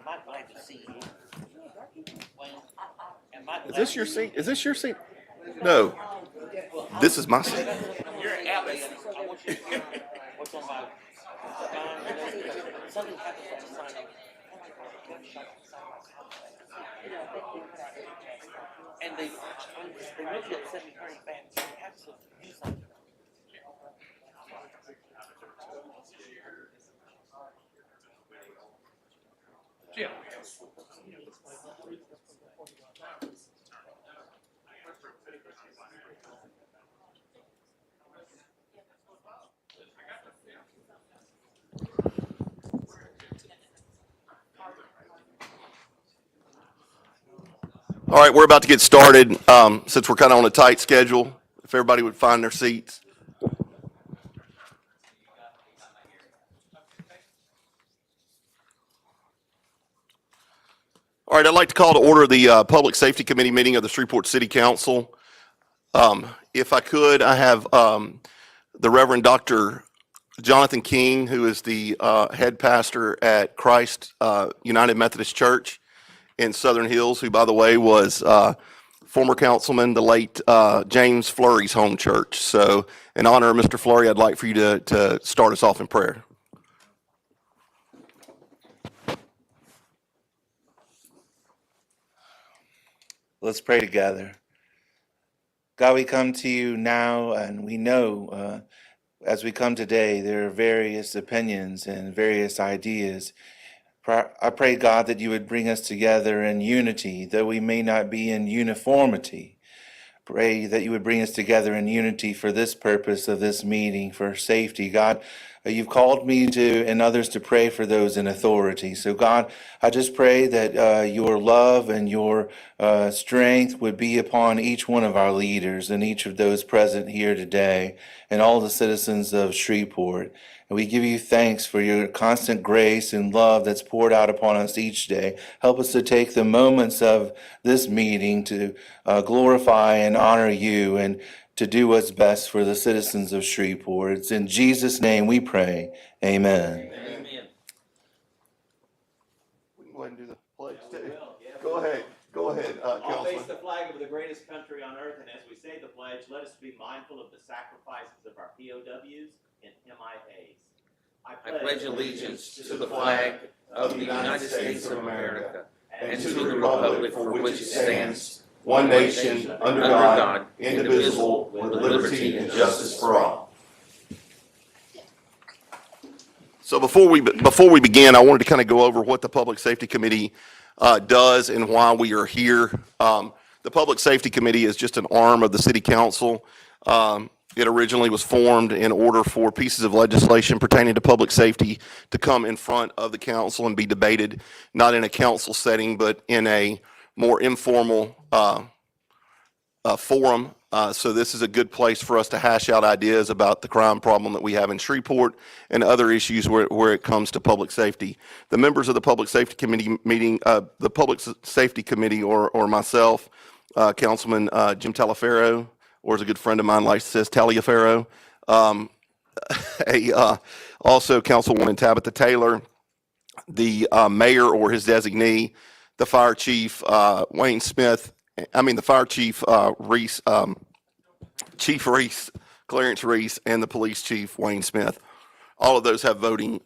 Am I glad to see you? Is this your seat? Is this your seat? No. This is my seat. You're Alice. I want you to hear what's on my something happens with the sign. And they really upset me very bad. So we have to do something. Jim. All right, we're about to get started. Since we're kind of on a tight schedule, if everybody would find their seats. All right, I'd like to call to order the Public Safety Committee meeting of the Shreveport City Council. If I could, I have the Reverend Dr. Jonathan King, who is the head pastor at Christ United Methodist Church in Southern Hills, who, by the way, was former councilman, the late James Flurry's home church. So in honor of Mr. Flurry, I'd like for you to start us off in prayer. Let's pray together. God, we come to you now, and we know as we come today, there are various opinions and various ideas. I pray, God, that you would bring us together in unity, though we may not be in uniformity. Pray that you would bring us together in unity for this purpose of this meeting, for safety. God, you've called me to and others to pray for those in authority. So, God, I just pray that your love and your strength would be upon each one of our leaders and each of those present here today and all the citizens of Shreveport. And we give you thanks for your constant grace and love that's poured out upon us each day. Help us to take the moments of this meeting to glorify and honor you and to do what's best for the citizens of Shreveport. It's in Jesus' name we pray. Amen. Amen. We can go ahead and do the pledge too. Go ahead. Go ahead, I'll face Councilman. the flag of the greatest country on earth, and as we say the pledge, let us be mindful of the sacrifices of our POWs and MIAs. I pledge allegiance to the flag of the United States of America and to the republic for which it stands, one nation, under God, indivisible, with liberty and justice for all. So before we begin, I wanted to kind of go over what the Public Safety Committee does and why we are here. The Public Safety Committee is just an arm of the City Council. It originally was formed in order for pieces of legislation pertaining to public safety to come in front of the council and be debated, not in a council setting, but in a more informal forum. So this is a good place for us to hash out ideas about the crime problem that we have in Shreveport and other issues where it comes to public safety. The members of the Public Safety Committee meeting, the Public Safety Committee or myself, Councilman Jim Talaferro, or as a good friend of mine likes to say, Taliaferro, also Councilwoman Tabitha Taylor, the mayor or his designee, the fire chief Wayne Smith, the fire chief Reese, Chief Reese, Clarence Reese, and the police chief Wayne Smith. All of those have voting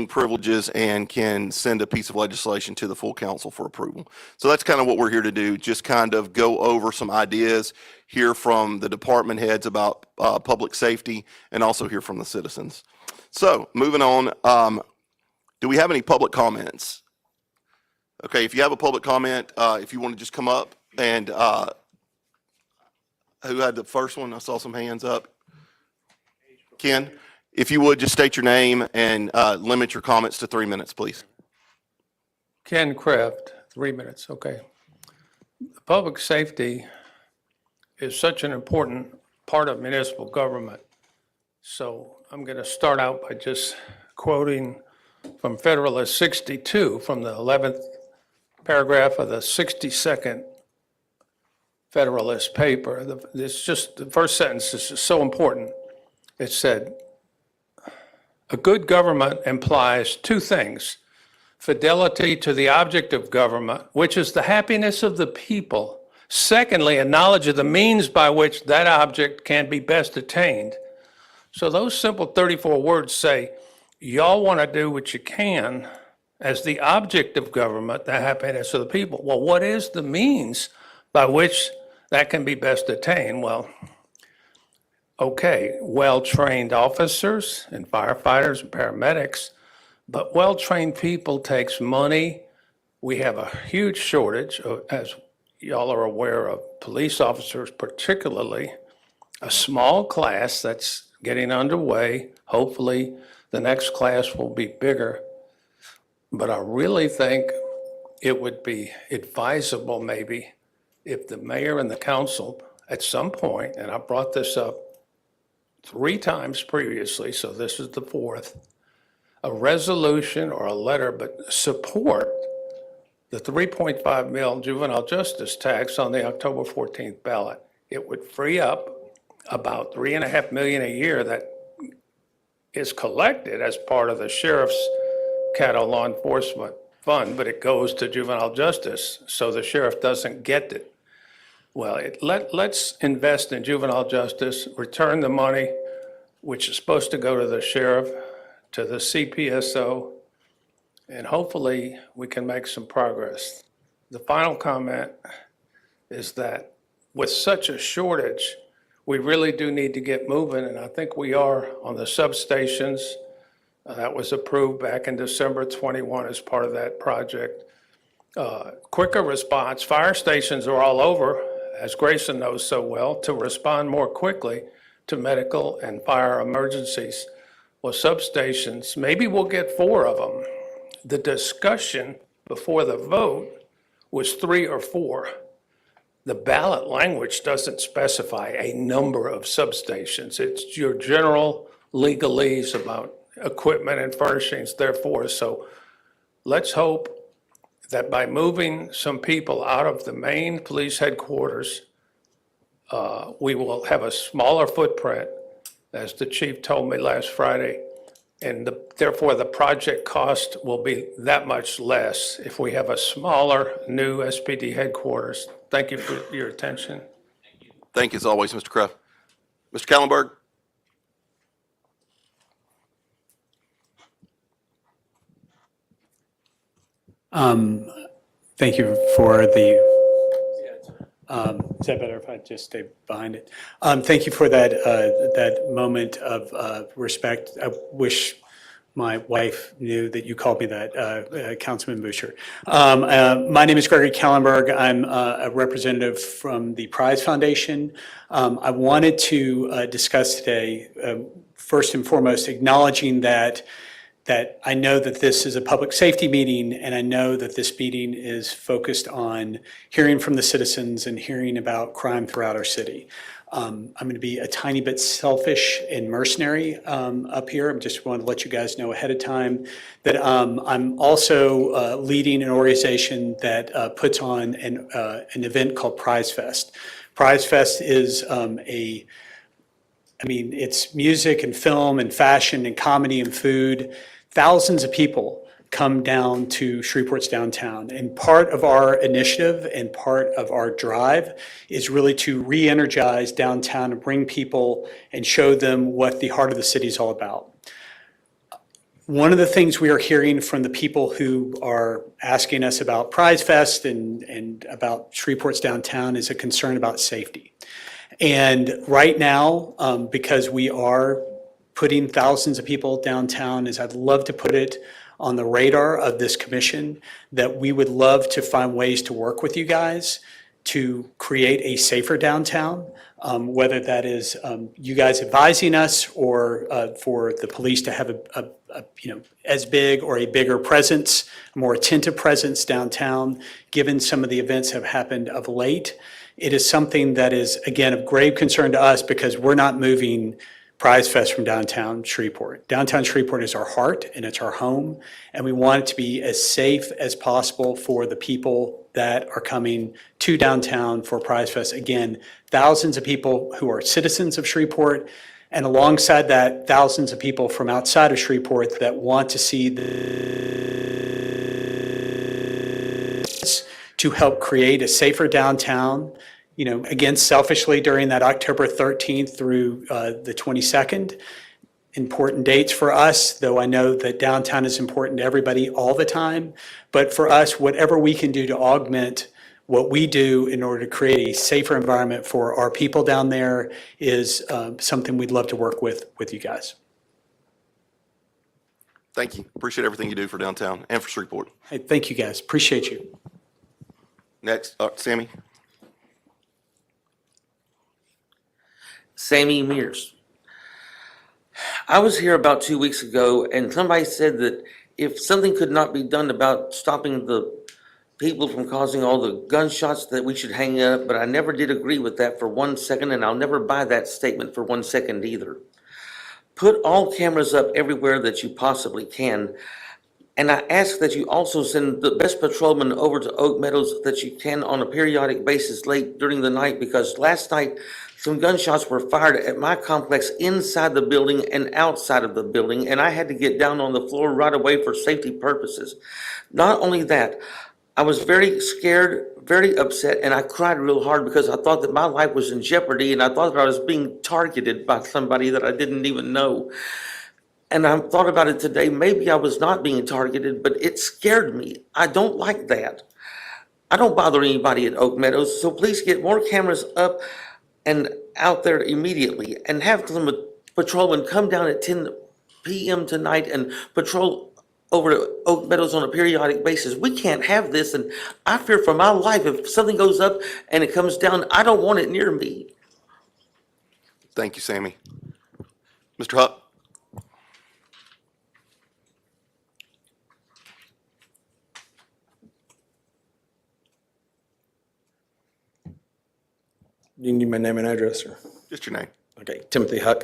privileges and can send a piece of legislation to the full council for approval. So that's kind of what we're here to do, just kind of go over some ideas, hear from the department heads about public safety, and also hear from the citizens. So moving on, do we have any public comments? Okay, if you have a public comment, if you want to just come up and, who had the first one? I saw some hands up. Ken? If you would, just state your name and limit your comments to 3 minutes, please. Ken Kraft, 3 minutes, okay. Public safety is such an important part of municipal government. So I'm going to start out by just quoting from Federalist 62, from the 11th paragraph of the 62nd Federalist paper. The first sentence is just so important. It said, a good government implies two things: fidelity to the object of government, which is the happiness of the people. Secondly, a knowledge of the means by which that object can be best attained. So those simple 34 words say, y'all want to do what you can as the object of government, the happiness of the people. Well, what is the means by which that can be best attained? Well, okay, well-trained officers and firefighters and paramedics, but well-trained people takes money. We have a huge shortage, as y'all are aware, of police officers particularly, a small class that's getting underway. Hopefully, the next class will be bigger. But I really think it would be advisable maybe if the mayor and the council at some point, and I brought this up 3 times previously, so this is the 4th, a resolution or a letter, but support the 3.5 mil juvenile justice tax on the October 14th ballot. It would free up about $3.5 million a year that is collected as part of the sheriff's Caddo law enforcement fund, but it goes to juvenile justice, so the sheriff doesn't get it. Well, let's invest in juvenile justice, return the money, which is supposed to go to the sheriff, to the CPSO, and hopefully we can make some progress. The final comment is that with such a shortage, we really do need to get moving, and I think we are on the substations. That was approved back in December 21 as part of that project. Quicker response, fire stations are all over, as Grayson knows so well, to respond more quickly to medical and fire emergencies. Well, substations, maybe we'll get 4 of them. The discussion before the vote was 3 or 4. The ballot language doesn't specify a number of substations. It's your general legalese about equipment and furnishings, therefore. So let's hope that by moving some people out of the main police headquarters, we will have a smaller footprint, as the chief told me last Friday, and therefore the project cost will be that much less if we have a smaller new SPD headquarters. Thank you for your attention. Thank you as always, Mr. Kraft. Mr. Kallenberg? Thank you for the, is that better if I just stay behind it? Thank you for that, that moment of respect. I wish my wife knew that you called me that, Councilman Boucher. My name is Gregory Kallenberg. I'm a representative from the Prize Foundation. I wanted to discuss today, first and foremost, acknowledging that I know that this is a public safety meeting, and I know that this meeting is focused on hearing from the citizens and hearing about crime throughout our city. I'm going to be a tiny bit selfish and mercenary up here. I just want to let you guys know ahead of time that I'm also leading an organization that puts on an event called Prize Fest. Prize Fest is it's music and film and fashion and comedy and food. Thousands of people come down to Shreveport's downtown. And part of our initiative and part of our drive is really to re-energize downtown and bring people and show them what the heart of the city is all about. One of the things we are hearing from the people who are asking us about Prize Fest and about Shreveport's downtown is a concern about safety. And right now, because we are putting thousands of people downtown, is I'd love to put it on the radar of this commission that we would love to find ways to work with you guys to create a safer downtown, whether that is you guys advising us or for the police to have a as big or a bigger presence, a more attentive presence downtown, given some of the events have happened of late. It is something that is, again, of grave concern to us because we're not moving Prize Fest from downtown Shreveport. Downtown Shreveport is our heart and it's our home, and we want it to be as safe as possible for the people that are coming to downtown for Prize Fest. Again, thousands of people who are citizens of Shreveport, And alongside that, thousands of people from outside of Shreveport that want to see this to help create a safer downtown. You know, again, selfishly during that October 13th through the 22nd, important dates for us, though I know that downtown is important to everybody all the time. But for us, whatever we can do to augment what we do in order to create a safer environment for our people down there is something we'd love to work with you guys. Thank you. Appreciate everything you do for downtown and for Shreveport. Hey, thank you, guys. Appreciate you. Next, Sammy. Sammy Mears. I was here about 2 weeks ago, and somebody said that if something could not be done about stopping the people from causing all the gunshots, that we should hang it up, but I never did agree with that for 1 second, and I'll never buy that statement for 1 second either. Put all cameras up everywhere that you possibly can, and I ask that you also send the best patrolman over to Oak Meadows that you can on a periodic basis late during the night, because last night some gunshots were fired at my complex inside the building and outside of the building, and I had to get down on the floor right away for safety purposes. Not only that, I was very scared, very upset, and I cried real hard because I thought that my life was in jeopardy, and I thought that I was being targeted by somebody that I didn't even know. And I thought about it today, maybe I was not being targeted, but it scared me. I don't like that. I don't bother anybody at Oak Meadows, so please get more cameras up and out there immediately, and have some patrolmen come down at 10 p.m. tonight and patrol over to Oak Meadows on a periodic basis. We can't have this, and I fear for my life. If something goes up and it comes down, I don't want it near me. Thank you, Sammy. Mr. Huck. You need my name and address, or? Just your name. Okay, Timothy Huck.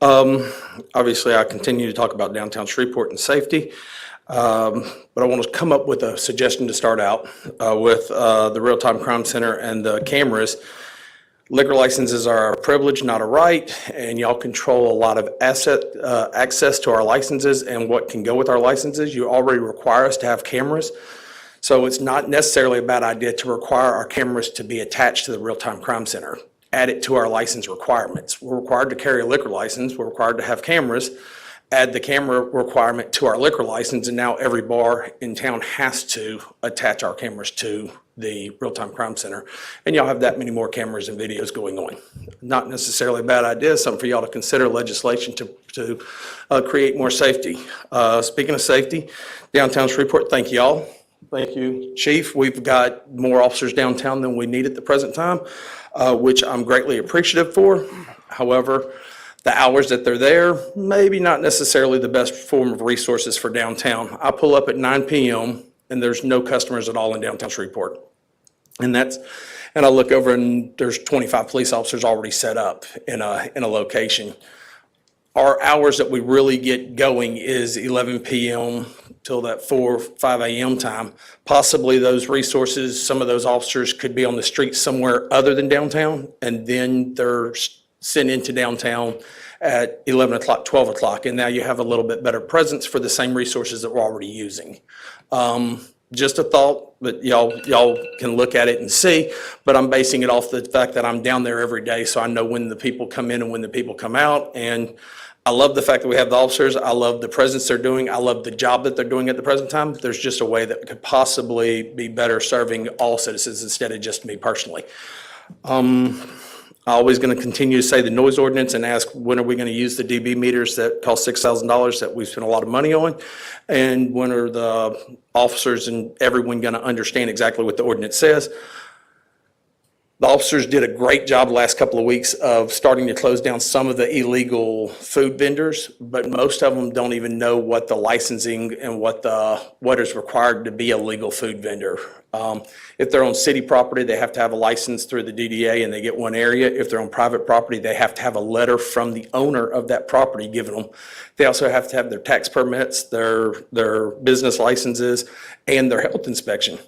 Obviously, I continue to talk about downtown Shreveport and safety, but I want to come up with a suggestion to start out with the Real-Time Crime Center and the cameras. Liquor licenses are a privilege, not a right, and y'all control a lot of access to our licenses and what can go with our licenses. You already require us to have cameras. So it's not necessarily a bad idea to require our cameras to be attached to the Real-Time Crime Center. Add it to our license requirements. We're required to carry a liquor license. We're required to have cameras. Add the camera requirement to our liquor license, and now every bar in town has to attach our cameras to the Real-Time Crime Center. And y'all have that many more cameras and videos going on. Not necessarily a bad idea, something for y'all to consider legislation to create more safety. Speaking of safety, downtown Shreveport, thank y'all. Thank you, Chief. We've got more officers downtown than we need at the present time, which I'm greatly appreciative for. However, the hours that they're there, maybe not necessarily the best form of resources for downtown. I pull up at 9 p.m. and there's no customers at all in downtown Shreveport. And I look over and there's 25 police officers already set up in a location. Our hours that we really get going is 11 p.m. till that 4, 5 a.m. time. Possibly those resources, some of those officers could be on the street somewhere other than downtown, and then they're sent into downtown at 11 o'clock, 12 o'clock, and now you have a little bit better presence for the same resources that we're already using. Just a thought, but y'all can look at it and see, but I'm basing it off the fact that I'm down there every day, so I know when the people come in and when the people come out, and I love the fact that we have the officers. I love the presence they're doing. I love the job that they're doing at the present time. There's just a way that could possibly be better serving all citizens instead of just me personally. I'm always going to continue to say the noise ordinance and ask when are we going to use the dB meters that cost $6,000 that we spent a lot of money on, and when are the officers and everyone going to understand exactly what the ordinance says. The officers did a great job the last couple of weeks of starting to close down some of the illegal food vendors, but most of them don't even know what the licensing and what is required to be a legal food vendor. If they're on city property, they have to have a license through the DDA and they get one area. If they're on private property, they have to have a letter from the owner of that property given them. They also have to have their tax permits, their business licenses, and their health inspection.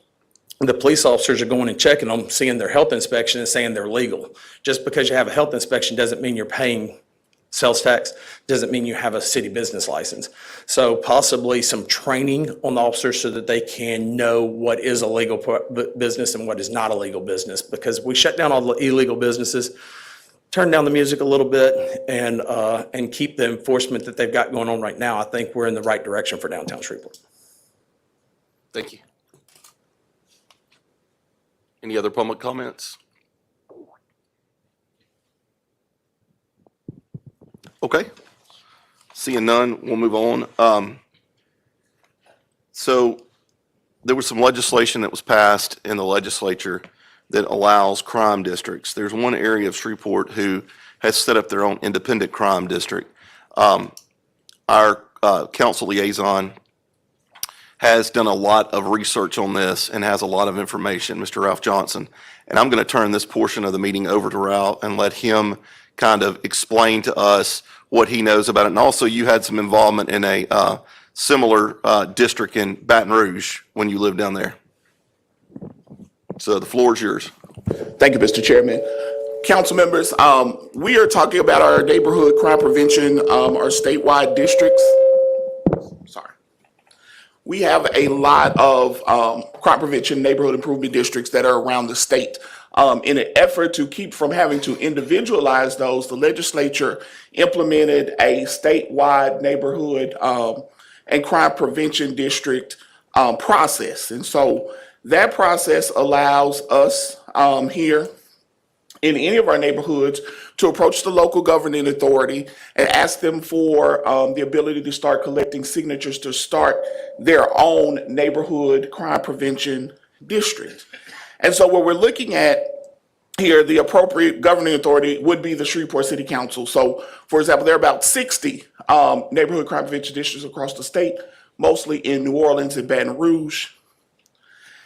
The police officers are going and checking them, seeing their health inspection and saying they're legal. Just because you have a health inspection doesn't mean you're paying sales tax, doesn't mean you have a city business license. So possibly some training on the officers so that they can know what is a legal business and what is not a legal business, because we shut down all the illegal businesses, turn down the music a little bit, and keep the enforcement that they've got going on right now. I think we're in the right direction for downtown Shreveport. Thank you. Any other public comments? Okay. Seeing none, we'll move on. So there was some legislation that was passed in the legislature that allows crime districts. There's one area of Shreveport who has set up their own independent crime district. Our council liaison has done a lot of research on this and has a lot of information, Mr. Ralph Johnson. And I'm going to turn this portion of the meeting over to Ralph and let him kind of explain to us what he knows about it. And also, you had some involvement in a similar district in Baton Rouge when you lived down there. So the floor is yours. Thank you, Mr. Chairman. Council members, we are talking about our neighborhood crime prevention, our statewide districts. Sorry. We have a lot of crime prevention neighborhood improvement districts that are around the state. In an effort to keep from having to individualize those, the legislature implemented a statewide neighborhood and crime prevention district process. And so that process allows us here in any of our neighborhoods to approach the local governing authority and ask them for the ability to start collecting signatures to start their own neighborhood crime prevention district. And so what we're looking at here, the appropriate governing authority would be the Shreveport City Council. So, for example, there are about 60 neighborhood crime prevention districts across the state, mostly in New Orleans and Baton Rouge.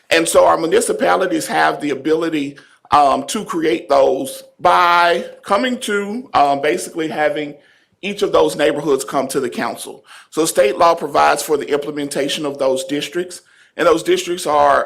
And so our municipalities have the ability to create those by coming to basically having each of those neighborhoods come to the council. So state law provides for the implementation of those districts. And those districts are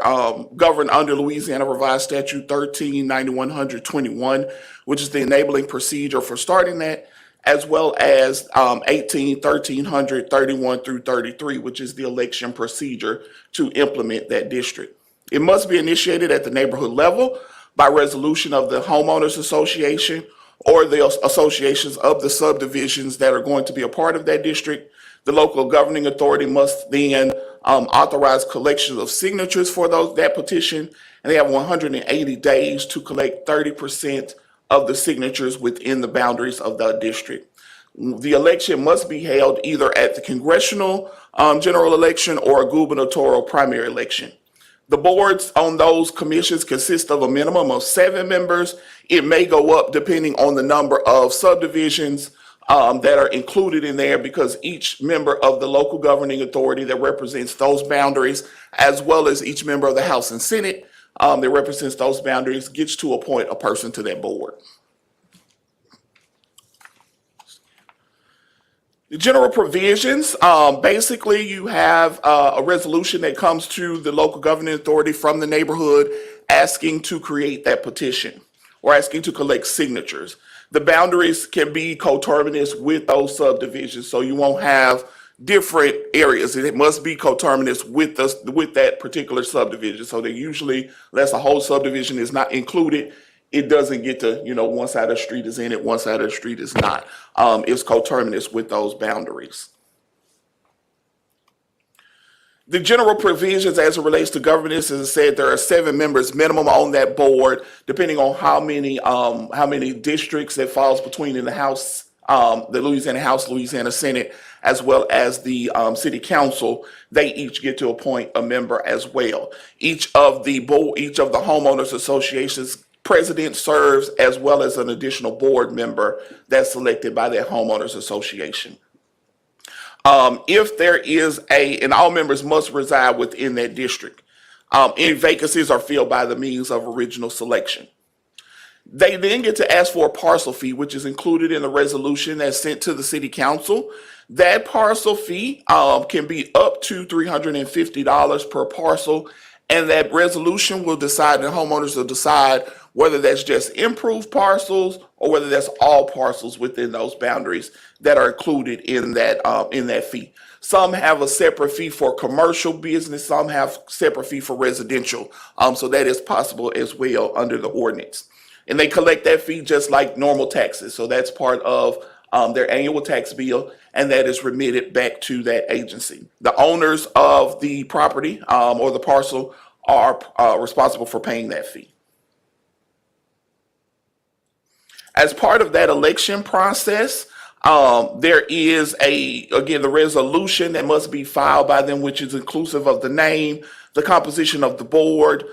governed under Louisiana Revised Statute 13-9121, which is the enabling procedure for starting that, as well as 1331 through 33, which is the election procedure to implement that district. It must be initiated at the neighborhood level by resolution of the homeowners association or the associations of the subdivisions that are going to be a part of that district. The local governing authority must then authorize collection of signatures for that petition, and they have 180 days to collect 30% of the signatures within the boundaries of the district. The election must be held either at the congressional general election or a gubernatorial primary election. The boards on those commissions consist of a minimum of 7 members. It may go up depending on the number of subdivisions that are included in there, because each member of the local governing authority that represents those boundaries, as well as each member of the House and Senate that represents those boundaries, gets to appoint a person to that board. The general provisions, basically you have a resolution that comes to the local governing authority from the neighborhood asking to create that petition or asking to collect signatures. The boundaries can be coterminous with those subdivisions, so you won't have different areas. It must be coterminous with that particular subdivision. So they usually, unless a whole subdivision is not included, it doesn't get to, one side of the street is in it, one side of the street is not. It's coterminous with those boundaries. The general provisions as it relates to governance, as I said, there are 7 members minimum on that board, depending on how many districts it falls between in the House, the Louisiana House, Louisiana Senate, as well as the City Council. They each get to appoint a member as well. Each of the homeowners associations president serves as well as an additional board member that's selected by that homeowners association. If there is and all members must reside within that district. Any vacancies are filled by the means of original selection. They then get to ask for a parcel fee, which is included in the resolution that's sent to the city council. That parcel fee can be up to $350 per parcel, and that resolution will decide, the homeowners will decide whether that's just improved parcels or whether that's all parcels within those boundaries that are included in that fee. Some have a separate fee for commercial business, some have separate fee for residential. So that is possible as well under the ordinance. And they collect that fee just like normal taxes. So that's part of their annual tax bill, and that is remitted back to that agency. The owners of the property or the parcel are responsible for paying that fee. As part of that election process, there is the resolution that must be filed by them, which is inclusive of the name, the composition of the board,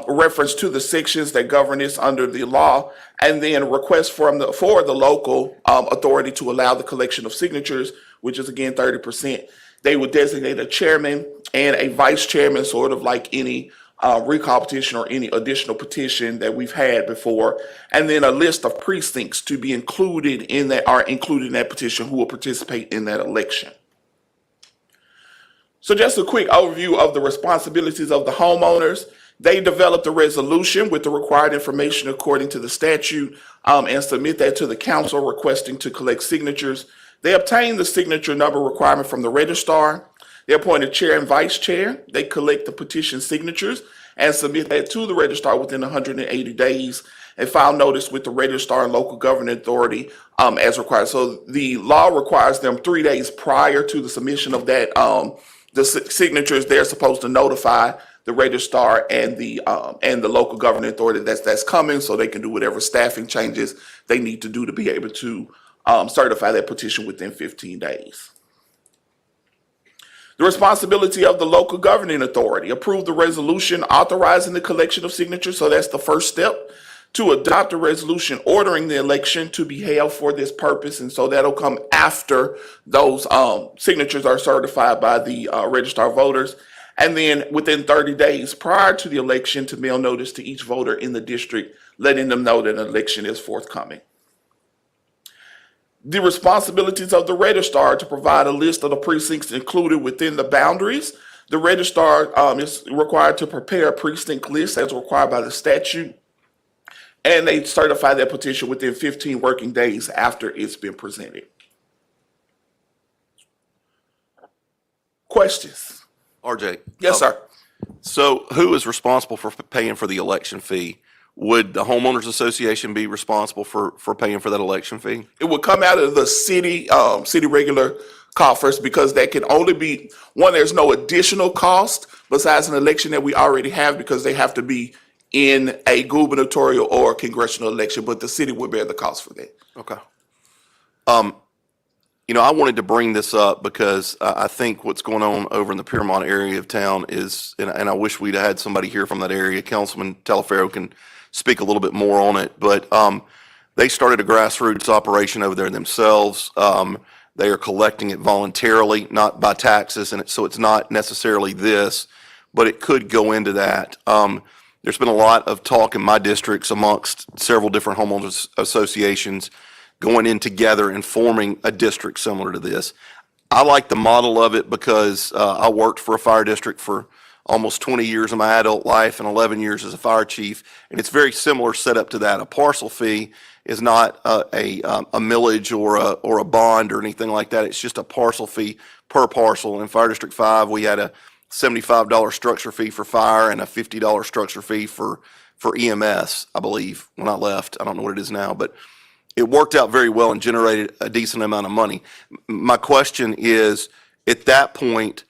reference to the sections that govern this under the law, and then a request for the local authority to allow the collection of signatures, which is again 30%. They would designate a chairman and a vice chairman, sort of like any recall petition or any additional petition that we've had before, and then a list of precincts to be included in that petition who will participate in that election. So just a quick overview of the responsibilities of the homeowners. They develop the resolution with the required information according to the statute and submit that to the council requesting to collect signatures. They obtain the signature number requirement from the registrar. They appoint a chair and vice chair. They collect the petition signatures and submit that to the registrar within 180 days and file notice with the registrar and local governing authority as required. So the law requires them 3 days prior to the submission of that, the signatures. They're supposed to notify the registrar and the local governing authority that's coming, so they can do whatever staffing changes they need to do to be able to certify that petition within 15 days. The responsibility of the local governing authority: approve the resolution authorizing the collection of signatures. So that's the first step. To adopt a resolution ordering the election to be held for this purpose. And so that'll come after those signatures are certified by the registrar of voters. And then within 30 days prior to the election, to mail notice to each voter in the district, letting them know that an election is forthcoming. The responsibilities of the registrar: to provide a list of the precincts included within the boundaries. The registrar is required to prepare a precinct list as required by the statute, and they certify that petition within 15 working days after it's been presented. Questions? RJ? Yes, sir. So who is responsible for paying for the election fee? Would the homeowners association be responsible for paying for that election fee? It would come out of the city regular coffers, because that can only be one. There's no additional cost besides an election that we already have, because they have to be in a gubernatorial or congressional election, but the city would bear the cost for that. Okay. I wanted to bring this up because I think what's going on over in the Piermont area of town is, and I wish we'd had somebody here from that area. Councilman Talaferro can speak a little bit more on it, but they started a grassroots operation over there themselves. They are collecting it voluntarily, not by taxes, and so it's not necessarily this, but it could go into that. There's been a lot of talk in my districts amongst several different homeowners associations going in together and forming a district similar to this. I like the model of it because I worked for a fire district for almost 20 years of my adult life and 11 years as a fire chief, and it's very similar setup to that. A parcel fee is not a millage or a bond or anything like that. It's just a parcel fee per parcel. In Fire District 5, we had a $75 structure fee for fire and a $50 structure fee for EMS, I believe, when I left. I don't know what it is now, but it worked out very well and generated a decent amount of money. My question is, at that point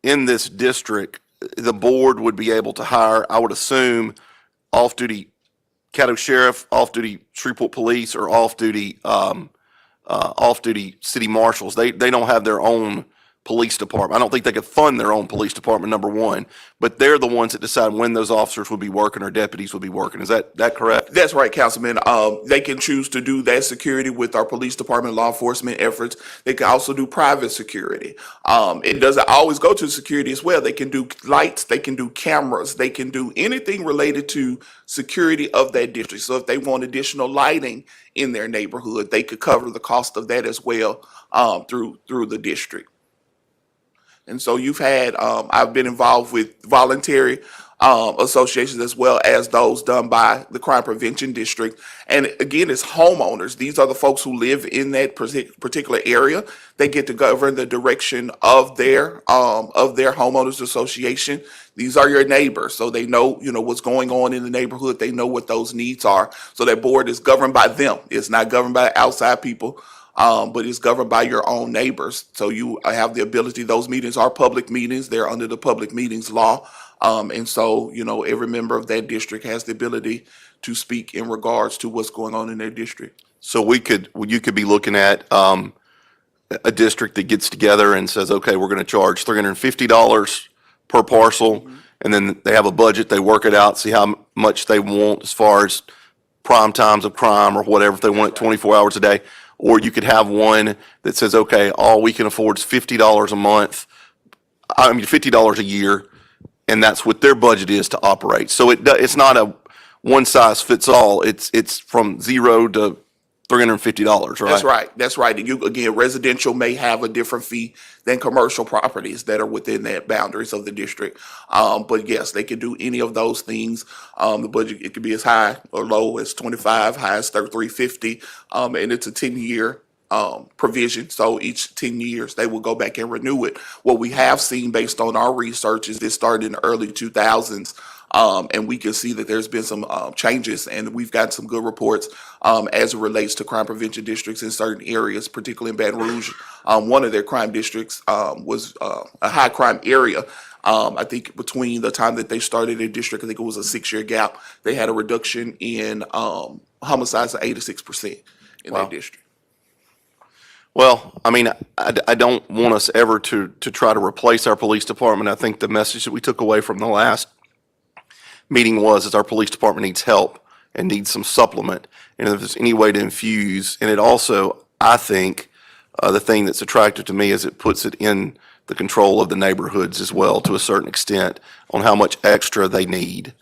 in this district, the board would be able to hire, I would assume, off-duty Caddo Sheriff, off-duty Shreveport Police, or off-duty city marshals. They don't have their own police department. I don't think they could fund their own police department, number one, but they're the ones that decide when those officers would be working or deputies would be working. Is that correct? That's right, Councilman. They can choose to do that security with our police department law enforcement efforts. They can also do private security. It doesn't always go to security as well. They can do lights, they can do cameras, they can do anything related to security of that district. So if they want additional lighting in their neighborhood, they could cover the cost of that as well through the district. And so you've had, I've been involved with voluntary associations as well as those done by the crime prevention district. And again, it's homeowners. These are the folks who live in that particular area. They get to govern the direction of their homeowners association. These are your neighbors, so they know, what's going on in the neighborhood. They know what those needs are. So that board is governed by them. It's not governed by outside people. But it's governed by your own neighbors. So you have the ability, those meetings are public meetings. They're under the public meetings law. And so, every member of that district has the ability to speak in regards to what's going on in their district. So you could be looking at a district that gets together and says, okay, we're going to charge $350 per parcel, and then they have a budget, they work it out, see how much they want as far as prime times of crime or whatever, if they want it 24 hours a day. Or you could have one that says, okay, all we can afford is $50 a month, $50 a year, and that's what their budget is to operate. So it's not a one size fits all. It's from $0 to $350, right? That's right. And again, residential may have a different fee than commercial properties that are within that boundaries of the district. But yes, they can do any of those things. The budget, it could be as high or low as 25, high as 350. And it's a 10-year provision. So each 10 years, they will go back and renew it. What we have seen based on our research is this started in the early 2000s. And we can see that there's been some changes, and we've got some good reports as it relates to crime prevention districts in certain areas, particularly in Baton Rouge. One of their crime districts was a high crime area. I think between the time that they started their district, I think it was a 6-year gap, they had a reduction in homicides of 86% in their district. Well, I mean, I don't want us ever to try to replace our police department. I think the message that we took away from the last meeting was our police department needs help and needs some supplement. And if there's any way to infuse, and it also, I think, the thing that's attractive to me is it puts it in the control of the neighborhoods as well to a certain extent on how much extra they need.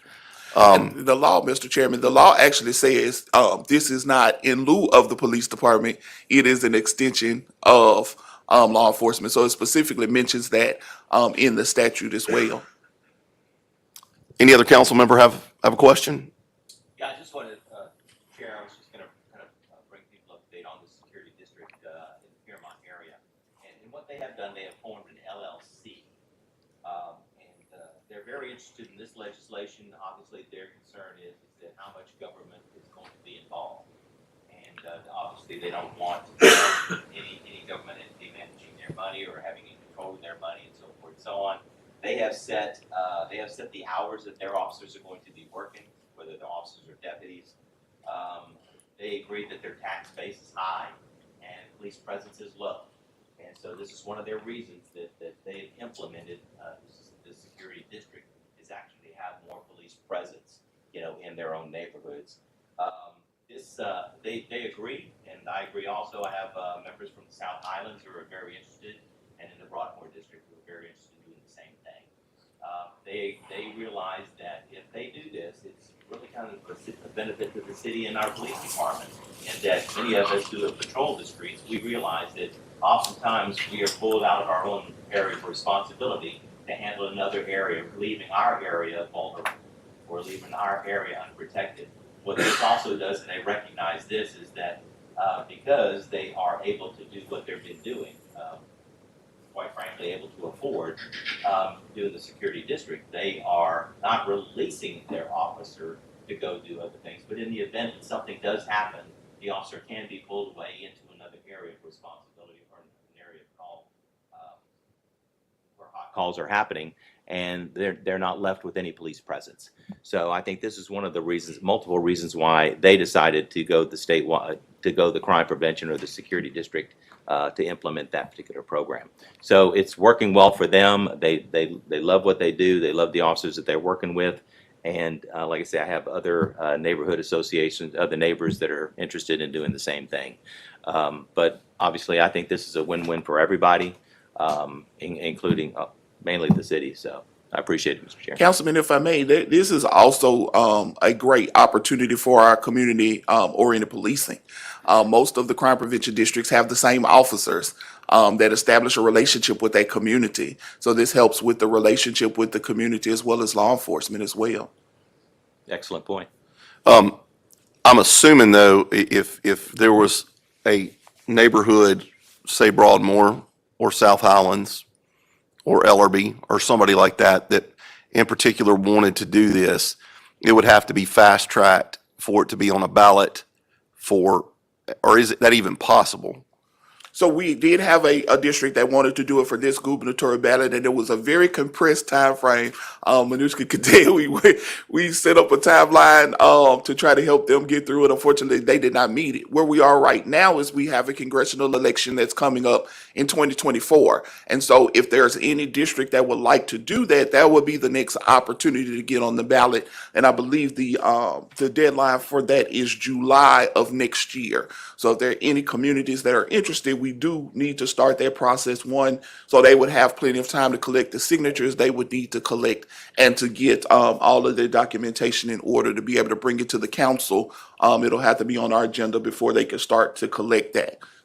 And the law, Mr. Chairman, the law actually says this is not in lieu of the police department. It is an extension of law enforcement. So it specifically mentions that in the statute as well. Any other council member have a question? Yeah, I just wanted, Chair, I was just going to kind of bring people up to date on the security district in the Piermont area. And what they have done, they have formed an LLC. And they're very interested in this legislation. Obviously, their concern is that how much government is going to be involved. And obviously, they don't want any government entity managing their money or having any control of their money and so forth and so on. They have set the hours that their officers are going to be working, whether they're officers or deputies. They agree that their tax base is high and police presence is low. And so this is one of their reasons that they have implemented the security district is actually have more police presence, in their own neighborhoods. They agree, and I agree also. I have members from the South Highlands who are very interested, and in the Broadmoor district who are very interested in doing the same thing. They realize that if they do this, it's really kind of a benefit to the city and our police department. And that many of us who have patrolled the streets, we realize that oftentimes we are pulled out of our own area of responsibility to handle another area, leaving our area vulnerable or leaving our area unprotected. What this also does, and they recognize this, is that because they are able to do what they've been doing, quite frankly, able to afford doing the security district, they are not releasing their officer to go do other things. But in the event that something does happen, the officer can be pulled away into another area of responsibility or an area of call where hot calls are happening, and they're not left with any police presence. So I think this is one of the reasons, multiple reasons why they decided to go the statewide, to go the crime prevention or the security district to implement that particular program. So it's working well for them. They love what they do. They love the officers that they're working with. And like I say, I have other neighborhood associations, other neighbors that are interested in doing the same thing. But obviously, I think this is a win-win for everybody, including mainly the city. So I appreciate it, Mr. Chair. Councilman, if I may, this is also a great opportunity for our community oriented policing. Most of the crime prevention districts have the same officers that establish a relationship with that community. So this helps with the relationship with the community as well as law enforcement as well. Excellent point. I'm assuming though, if there was a neighborhood, say Broadmoor or South Highlands or Ellerby or somebody like that, that in particular wanted to do this, it would have to be fast tracked for it to be on a ballot for, or is it that even possible? So we did have a district that wanted to do it for this gubernatorial ballot, and it was a very compressed time frame. Manushka could tell we set up a timeline to try to help them get through it. Unfortunately, they did not meet it. Where we are right now is we have a congressional election that's coming up in 2024. And so if there's any district that would like to do that, that would be the next opportunity to get on the ballot. And I believe the deadline for that is July of next year. So if there are any communities that are interested, we do need to start that process, one, so they would have plenty of time to collect the signatures they would need to collect and to get all of their documentation in order to be able to bring it to the council. It'll have to be on our agenda before they can start to collect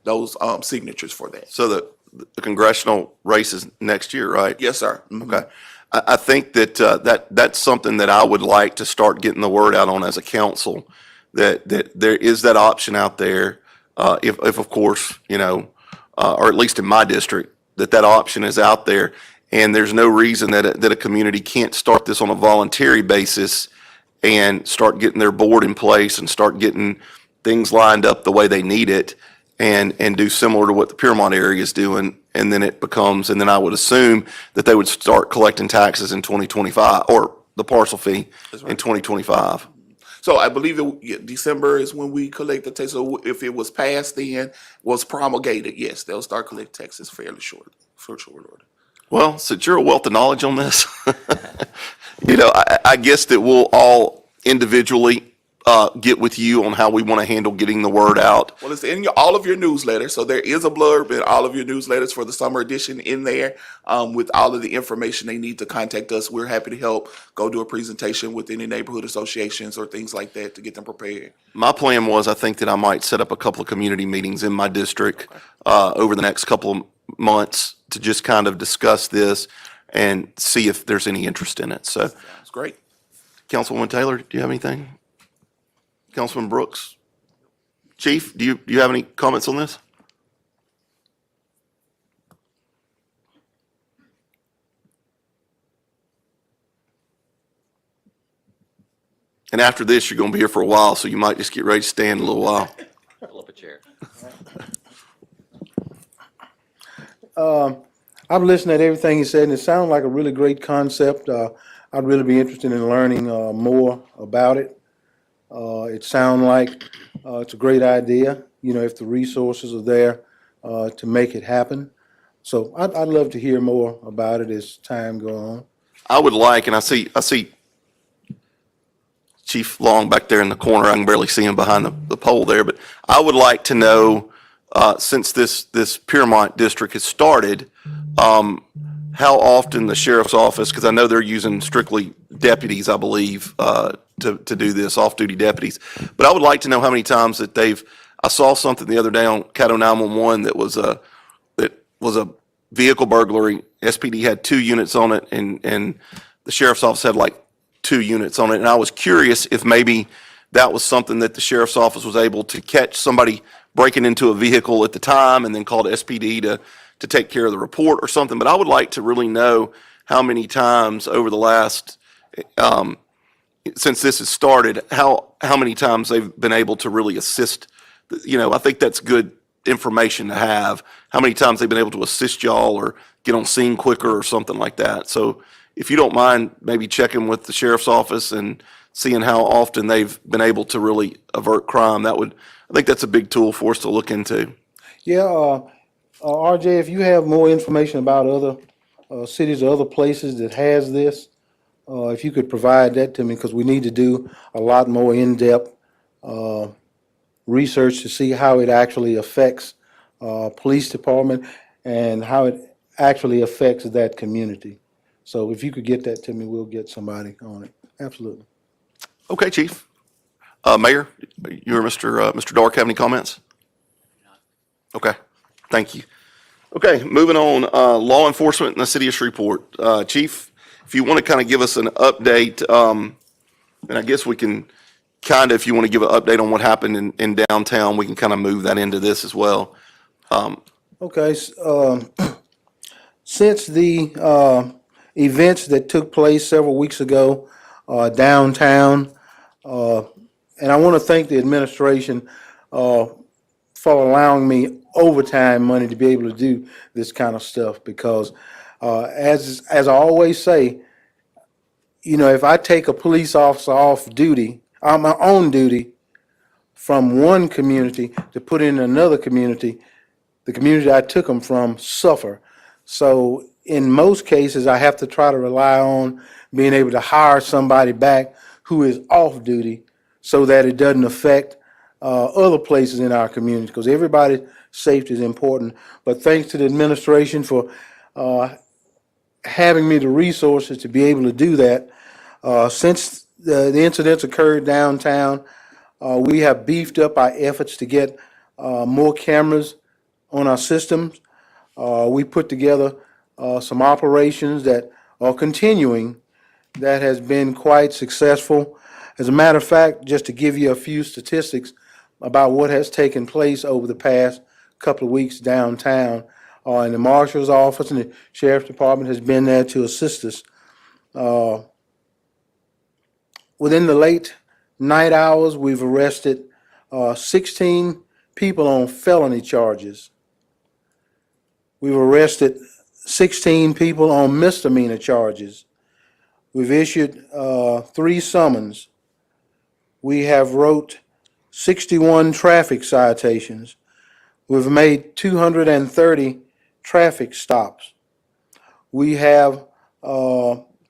those signatures for that. So the congressional race is next year, right? Yes, sir. Mhm. Okay. I think that that's something that I would like to start getting the word out on as a council, that there is that option out there. If of course, or at least in my district, that option is out there, and there's no reason that a community can't start this on a voluntary basis and start getting their board in place and start getting things lined up the way they need it, and do similar to what the Piermont area is doing, and then I would assume that they would start collecting taxes in 2025, or the parcel fee in 2025. So I believe December is when we collect the tax. So if it was passed then, was promulgated, yes, they'll start collecting taxes fairly short order. Well, since you're a wealth of knowledge on this, I guess that we'll all individually get with you on how we want to handle getting the word out. Well, it's in all of your newsletters. So there is a blurb in all of your newsletters for the summer edition in there with all of the information they need to contact us. We're happy to help go do a presentation with any neighborhood associations or things like that to get them prepared. My plan was, I think that I might set up a couple of community meetings in my district over the next couple of months to just kind of discuss this and see if there's any interest in it. So, That's great. Councilwoman Taylor, do you have anything? Councilman Brooks? Chief, do you have any comments on this? And after this, you're going to be here for a while, so you might just get ready to stand a little while. Pull up a chair. I've listened to everything he said, and it sounds like a really great concept. I'd really be interested in learning more about it. It sounds like it's a great idea, if the resources are there to make it happen. So I'd love to hear more about it as time goes on. I would like, and I see Chief Long back there in the corner. I can barely see him behind the pole there, but I would like to know, since this Piermont district has started, how often the sheriff's office, because I know they're using strictly deputies, I believe, to do this, off-duty deputies. But I would like to know how many times that I saw something the other day on Caddo 911 that was a vehicle burglary. SPD had 2 units on it, and the sheriff's office had like 2 units on it. And I was curious if maybe that was something that the sheriff's office was able to catch somebody breaking into a vehicle at the time and then called SPD to take care of the report or something. But I would like to really know how many times over the last, since this has started, how many times they've been able to really assist. I think that's good information to have, how many times they've been able to assist y'all or get on scene quicker or something like that. So if you don't mind maybe checking with the sheriff's office and seeing how often they've been able to really avert crime, I think that's a big tool for us to look into. Yeah, RJ, if you have more information about other cities or other places that has this, if you could provide that to me, because we need to do a lot more in-depth research to see how it actually affects police department and how it actually affects that community. So if you could get that to me, we'll get somebody on it. Absolutely. Okay, Chief. Mayor, you or Mr. Dark have any comments? Okay, thank you. Okay, moving on, law enforcement in the city of Shreveport. Chief, if you want to kind of give us an update, and I guess we can kind of, if you want to give an update on what happened in downtown, we can kind of move that into this as well. Okay, since the events that took place several weeks ago downtown, and I want to thank the administration for allowing me overtime money to be able to do this kind of stuff because, as I always say, you know, if I take a police officer off duty, on my own duty, from one community to put in another community, the community I took them from suffer. So in most cases, I have to try to rely on being able to hire somebody back who is off duty so that it doesn't affect other places in our community, because everybody's safety is important. But thanks to the administration for having me the resources to be able to do that. Since the incidents occurred downtown, we have beefed up our efforts to get more cameras on our systems. We put together some operations that are continuing that has been quite successful. As a matter of fact, just to give you a few statistics about what has taken place over the past couple of weeks downtown, and the marshal's office and the sheriff's department has been there to assist us. Within the late night hours, we've arrested 16 people on felony charges. We've arrested 16 people on misdemeanor charges. We've issued 3 summons. We have wrote 61 traffic citations. We've made 230 traffic stops. We have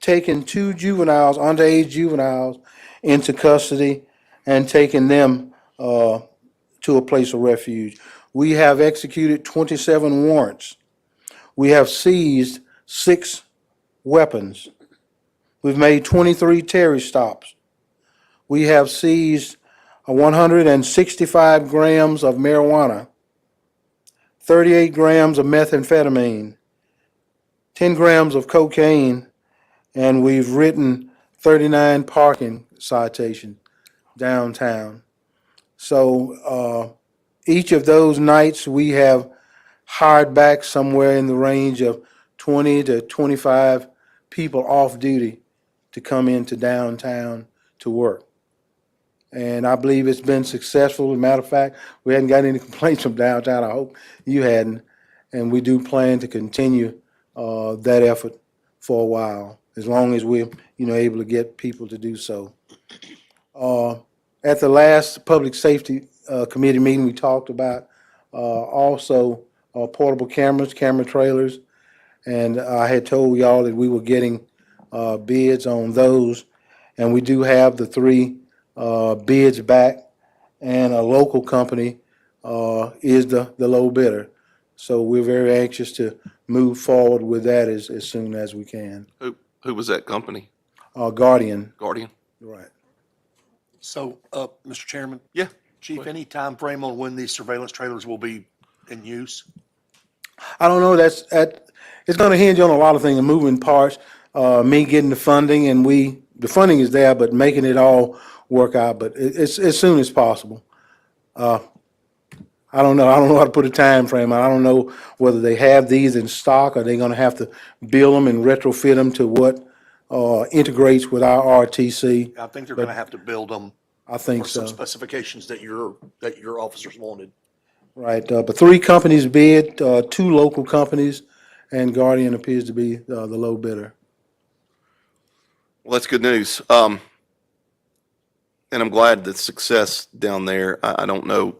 taken 2 juveniles, underage juveniles, into custody and taken them to a place of refuge. We have executed 27 warrants. We have seized 6 weapons. We've made 23 Terry stops. We have seized 165 grams of marijuana, 38 grams of methamphetamine, 10 grams of cocaine, and we've written 39 parking citations downtown. So each of those nights we have hired back somewhere in the range of 20 to 25 people off duty to come into downtown to work. And I believe it's been successful. As a matter of fact, we hadn't got any complaints from downtown. I hope you hadn't. And we do plan to continue that effort for a while, as long as we're, able to get people to do so. At the last Public Safety Committee meeting, we talked about also portable cameras, camera trailers, and I had told y'all that we were getting bids on those, and we do have the 3 bids back, and a local company is the low bidder. So we're very anxious to move forward with that as soon as we can. Who was that company? Guardian, Guardian? right. So, Mr. Chairman? Yeah. Chief, any time frame on when these surveillance trailers will be in use? I don't know, it's gonna hinge on a lot of things, moving parts, me getting the funding, and the funding is there, but making it all work out, but it's as soon as possible. I don't know how to put a time frame. I don't know whether they have these in stock, or they're gonna have to build them and retrofit them to what integrates with our RTC. I think they're gonna have to build them I think for some so, specifications that your officers wanted. right, but 3 companies bid, 2 local companies, and Guardian appears to be the low bidder. Well, that's good news. And I'm glad the success down there. I don't know,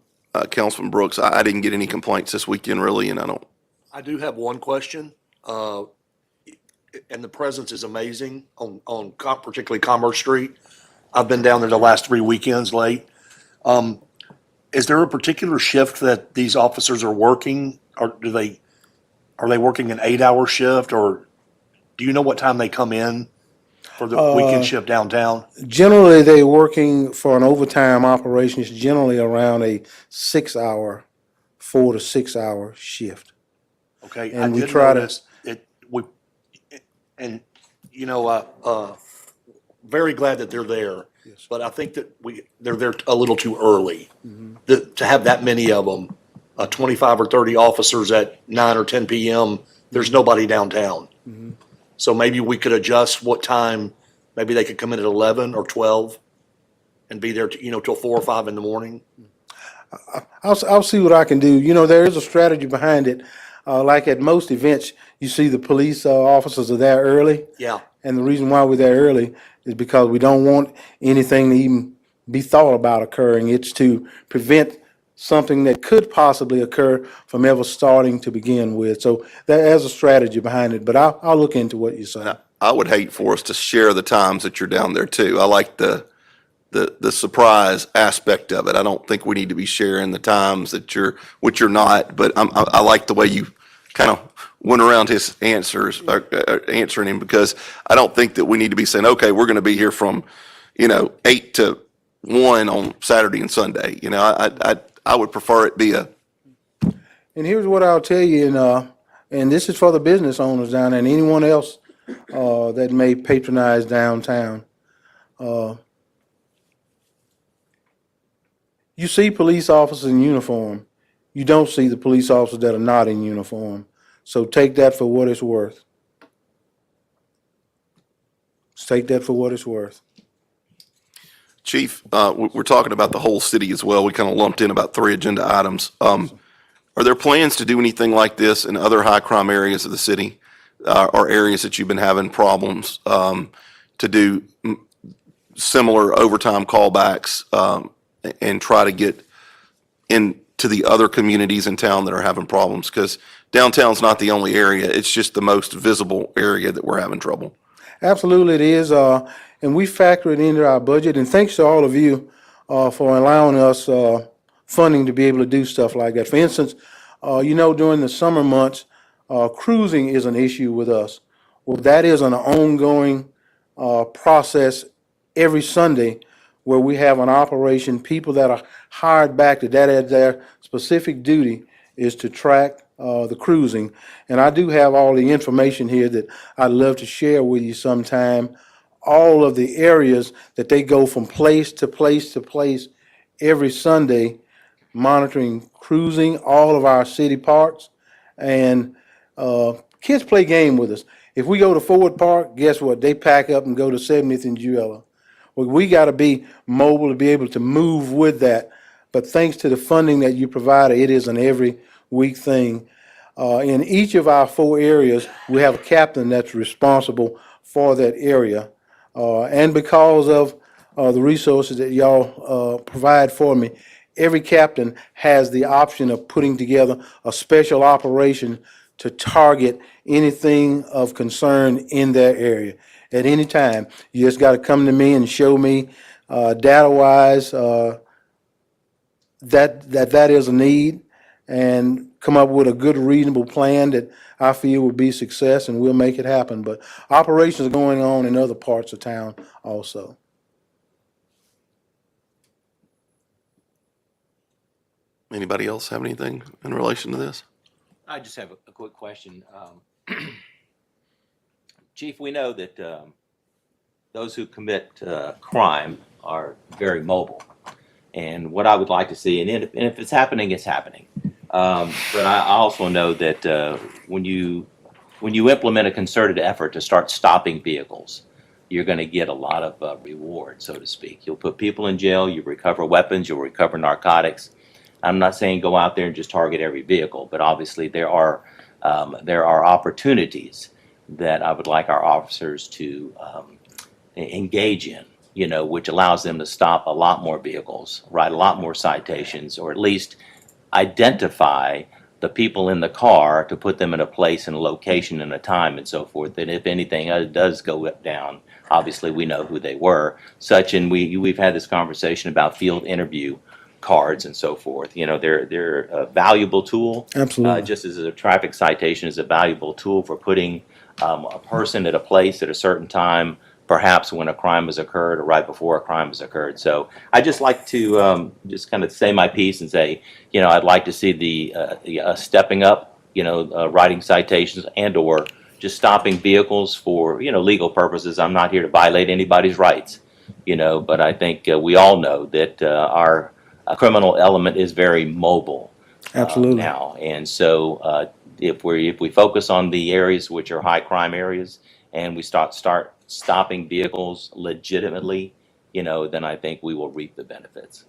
Councilman Brooks, I didn't get any complaints this weekend really, and I do have one question, and the presence is amazing on particularly Commerce Street. I've been down there the last 3 weekends late. Is there a particular shift that these officers are working, or are they working an 8-hour shift, or Do you know what time they come in for the weekend shift downtown? Generally, they're working for an overtime operation. It's generally around a 6 hour, 4 to 6 hour shift. Okay, I And we did try to- notice and, you know, very glad that they're there. But I think that they're there a little too early. To have that many of them, 25 or 30 officers at 9 or 10 PM, there's nobody downtown. So maybe we could adjust what time, maybe they could come in at 11 or 12 and be there, till 4 or 5 in the morning. I'll see what I can do. There is a strategy behind it. Like at most events, you see the police officers are there early. Yeah, And the reason why we're there early is because we don't want anything to even be thought about occurring. It's to prevent something that could possibly occur from ever starting to begin with. So there's a strategy behind it, but I'll look into what you say. I would hate for us to share the times that you're down there too. I like the surprise aspect of it. I don't think we need to be sharing the times which you're not, but I like the way you kind of went around his answers, answering him, because I don't think that we need to be saying, okay, we're going to be here from, 8 to 1 on Saturday and Sunday. I would prefer it be And here's what I'll tell you, and this is for the business owners down there and anyone else that may patronize downtown. You see police officers in uniform. You don't see the police officers that are not in uniform. So take that for what it's worth. Take that for what it's worth. Chief, we're talking about the whole city as well. We kind of lumped in about 3 agenda items. Are there plans to do anything like this in other high-crime areas of the city, or areas that you've been having problems, to do similar overtime callbacks, and try to get into the other communities in town that are having problems? Because downtown's not the only area. It's just the most visible area that we're having trouble. Absolutely it is, and we factor it into our budget, and thanks to all of you for allowing us funding to be able to do stuff like that. For instance, during the summer months, cruising is an issue with us. Well, that is an ongoing process every Sunday where we have an operation, people that are hired back to that as their specific duty is to track the cruising. And I do have all the information here that I'd love to share with you sometime. All of the areas that they go from place to place to place every Sunday, monitoring cruising, all of our city parks. And kids play game with us. If we go to Ford Park, guess what? They pack up and go to 70th and Jewella. Well, we got to be mobile to be able to move with that. But thanks to the funding that you provided, it is an every week thing. In each of our 4 areas, we have a captain that's responsible for that area. And because of the resources that y'all provide for me, every captain has the option of putting together a special operation to target anything of concern in their area at any time. You just got to come to me and show me data-wise that is a need, and come up with a good, reasonable plan that I feel would be success, and we'll make it happen. But operations are going on in other parts of town also. Anybody else have anything in relation to this? I just have a quick question. Chief, we know that those who commit crime are very mobile. And what I would like to see, and if it's happening, it's happening. But I also know that when you implement a concerted effort to start stopping vehicles, you're going to get a lot of reward, so to speak. You'll put people in jail, you recover weapons, you'll recover narcotics. I'm not saying go out there and just target every vehicle, but obviously there are opportunities that I would like our officers to engage in, which allows them to stop a lot more vehicles, write a lot more citations, or at least identify the people in the car to put them in a place and a location and a time and so forth, that if anything does go down, obviously we know who they were. We've had this conversation about field interview cards and so forth. They're a valuable tool. Absolutely. Just as a traffic citation is a valuable tool for putting a person at a place at a certain time, perhaps when a crime has occurred or right before a crime has occurred. So I just like to just kind of say my piece and say, I'd like to see the stepping up, writing citations and/or just stopping vehicles for, legal purposes. I'm not here to violate anybody's rights, but I think we all know that our criminal element is very mobile Absolutely. now. And so if we focus on the areas which are high crime areas and we start stopping vehicles legitimately, then I think we will reap the benefits.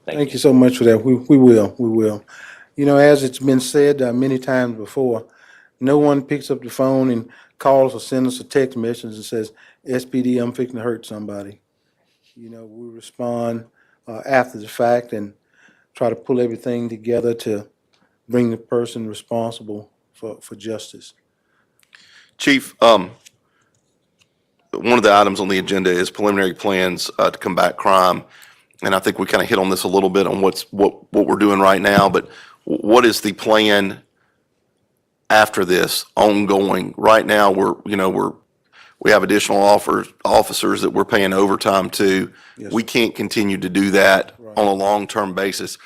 Thank you so much for that. We will. As it's been said many times before, no one picks up the phone and calls or sends us a text message and says, SPD, I'm fixing to hurt somebody. We respond after the fact and try to pull everything together to bring the person responsible for justice. Chief, one of the items on the agenda is preliminary plans to combat crime. And I think we kind of hit on this a little bit on what we're doing right now, but what is the plan after this ongoing? Right now, we have additional officers that we're paying overtime to. Yes. We can't continue to do that on a long-term basis.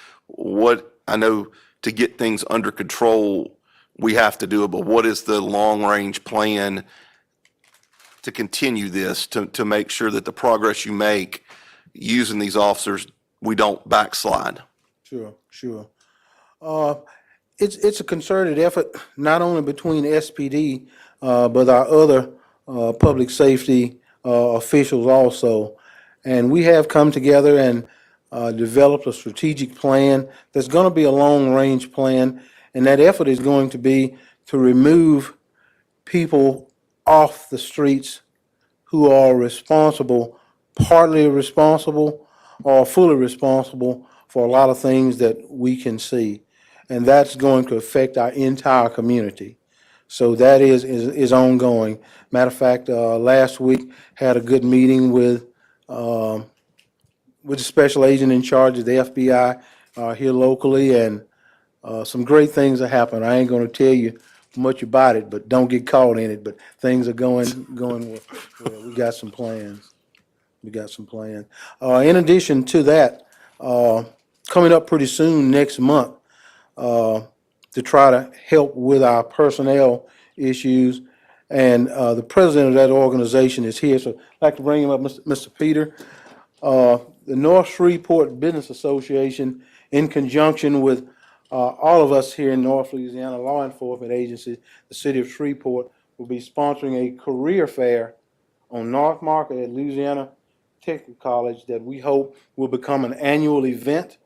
I know to get things under control, we have to do it, but what is the long-range plan to continue this, to make sure that the progress you make using these officers, we don't backslide? Sure. It's a concerted effort, not only between SPD, but our other public safety officials also. And we have come together and developed a strategic plan that's going to be a long-range plan, and that effort is going to be to remove people off the streets who are responsible, partly responsible, or fully responsible for a lot of things that we can see. And that's going to affect our entire community. So that is ongoing. Matter of fact, last week had a good meeting with the special agent in charge of the FBI here locally, and some great things are happening. I ain't going to tell you much about it, but don't get caught in it. But things are going well. We got some plans. In addition to that, coming up pretty soon next month, to try to help with our personnel issues. And the president of that organization is here, so I'd like to bring him up, Mr. Peter. The North Shreveport Business Association, in conjunction with all of us here in North Louisiana law enforcement agencies, the city of Shreveport, will be sponsoring a career fair on North Market at Louisiana Technical College that we hope will become an annual event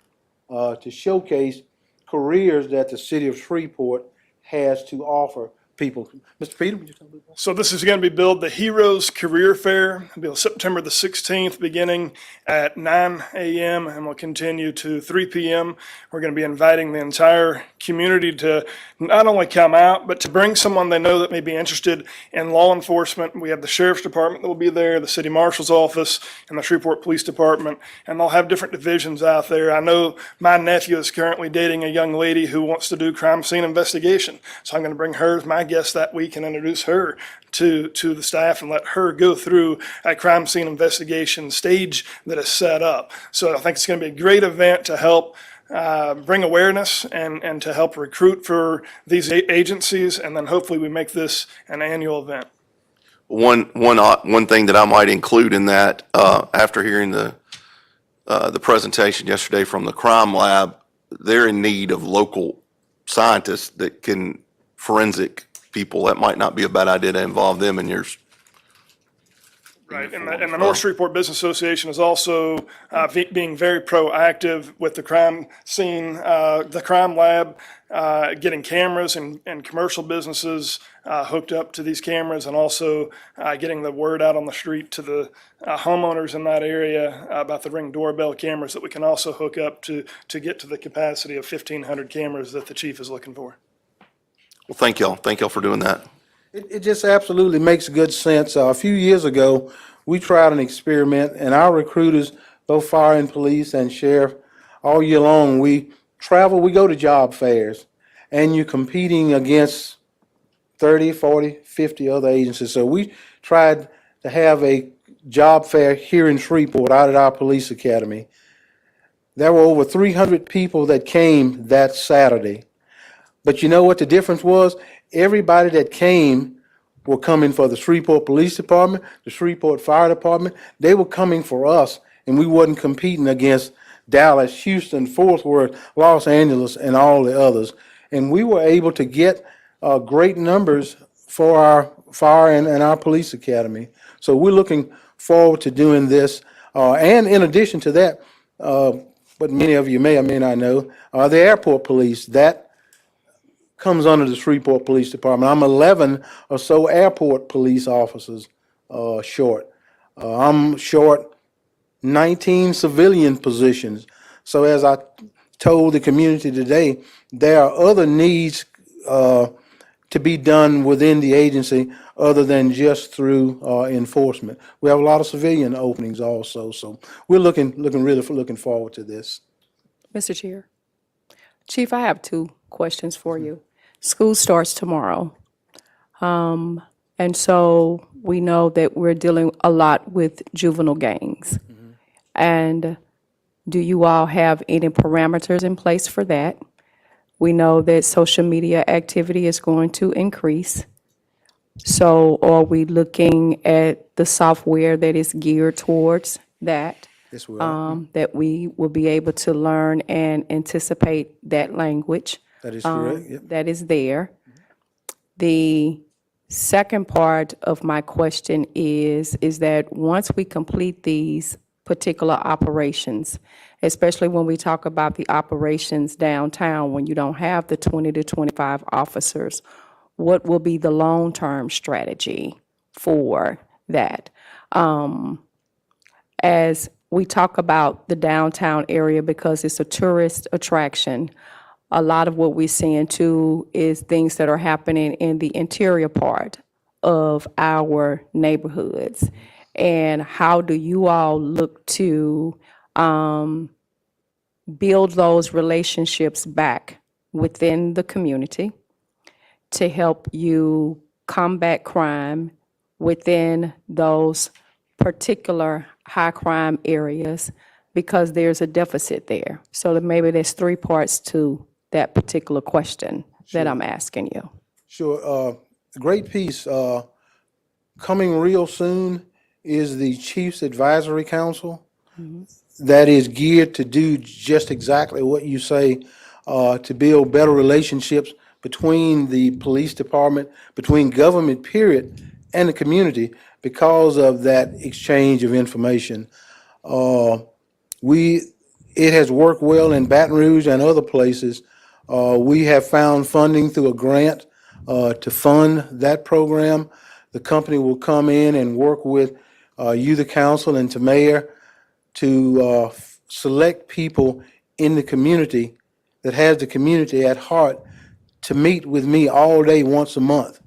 to showcase careers that the city of Shreveport has to offer people. Mr. Peter, would you tell me about that? So this is going to be billed the Heroes Career Fair. It'll be on September the 16th, beginning at 9 a.m. and will continue to 3 p.m. We're going to be inviting the entire community to not only come out, but to bring someone they know that may be interested in law enforcement. We have the Sheriff's Department that will be there, the City Marshal's Office, and the Shreveport Police Department, and they'll have different divisions out there. I know my nephew is currently dating a young lady who wants to do crime scene investigation, so I'm going to bring her as my guest that week and introduce her to the staff and let her go through a crime scene investigation stage that is set up. So I think it's going to be a great event to help bring awareness and to help recruit for these agencies, and then hopefully we make this an annual event. One thing that I might include in that, after hearing the presentation yesterday from the crime lab, they're in need of local scientists that can forensic people. That might not be a bad idea to involve them in yours. Right, and the North Shreveport Business Association is also being very proactive with the crime scene, the crime lab, getting cameras and commercial businesses hooked up to these cameras, and also getting the word out on the street to the homeowners in that area about the Ring doorbell cameras that we can also hook up to get to the capacity of 1,500 cameras that the chief is looking for. Well, thank y'all. Thank y'all for doing that. It just absolutely makes good sense. A few years ago, we tried an experiment, and our recruiters, both fire and police and sheriff, all year long, we go to job fairs, and you're competing against 30, 40, 50 other agencies. So we tried to have a job fair here in Shreveport out at our police academy. There were over 300 people that came that Saturday. But you know what the difference was? Everybody that came were coming for the Shreveport Police Department, the Shreveport Fire Department. They were coming for us, and we wasn't competing against Dallas, Houston, Fort Worth, Los Angeles, and all the others. And we were able to get great numbers for our fire and our police academy. So we're looking forward to doing this. And in addition to that, what many of you may or may not know, the airport police, that comes under the Shreveport Police Department. I'm 11 or so airport police officers short. I'm short 19 civilian positions. So as I told the community today, there are other needs to be done within the agency other than just through enforcement. We have a lot of civilian openings also, so we're looking forward to this. Mr. Chair. Chief, I have two questions for you. School starts tomorrow. And so we know that we're dealing a lot with juvenile gangs. And do you all have any parameters in place for that? We know that social media activity is going to increase. So are we looking at the software that is geared towards that? Yes, we are. That we will be able to learn and anticipate that language. That is correct. Yep. That is there. The second part of my question is that once we complete these particular operations, especially when we talk about the operations downtown, when you don't have the 20 to 25 officers, what will be the long-term strategy for that? As we talk about the downtown area, because it's a tourist attraction, a lot of what we're seeing too is things that are happening in the interior part of our neighborhoods. And how do you all look to build those relationships back within the community to help you combat crime within those particular high crime areas, because there's a deficit there? So that maybe there's three parts to that particular question that I'm asking you. Sure. Great piece. Coming real soon is the Chiefs Advisory Council that is geared to do just exactly what you say, to build better relationships between the police department, between government period, and the community because of that exchange of information. It has worked well in Baton Rouge and other places. We have found funding through a grant to fund that program. The company will come in and work with you, the council, and to mayor to select people in the community that has the community at heart to meet with me all day, once a month.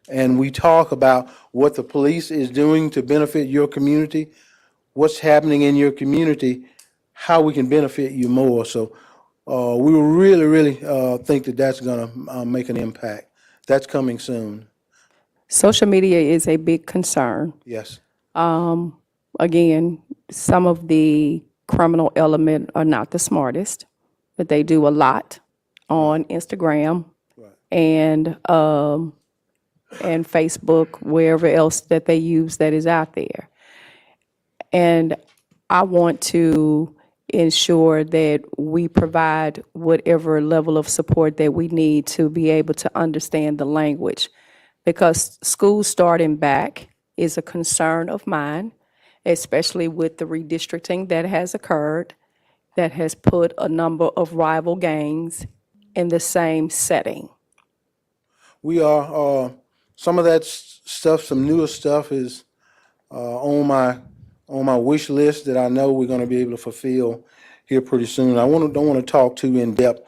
And we talk about what the police is doing to benefit your community, what's happening in your community, how we can benefit you more. So we really think that that's going to make an impact. That's coming soon. Social media is a big concern. Yes. Again, some of the criminal element are not the smartest, but they do a lot on Instagram and Facebook, wherever else that they use that is out there. And I want to ensure that we provide whatever level of support that we need to be able to understand the language, because school starting back is a concern of mine, especially with the redistricting that has occurred, that has put a number of rival gangs in the same setting. We are, some of that stuff, some newer stuff is on my wish list that I know we're going to be able to fulfill here pretty soon. I don't want to talk too in depth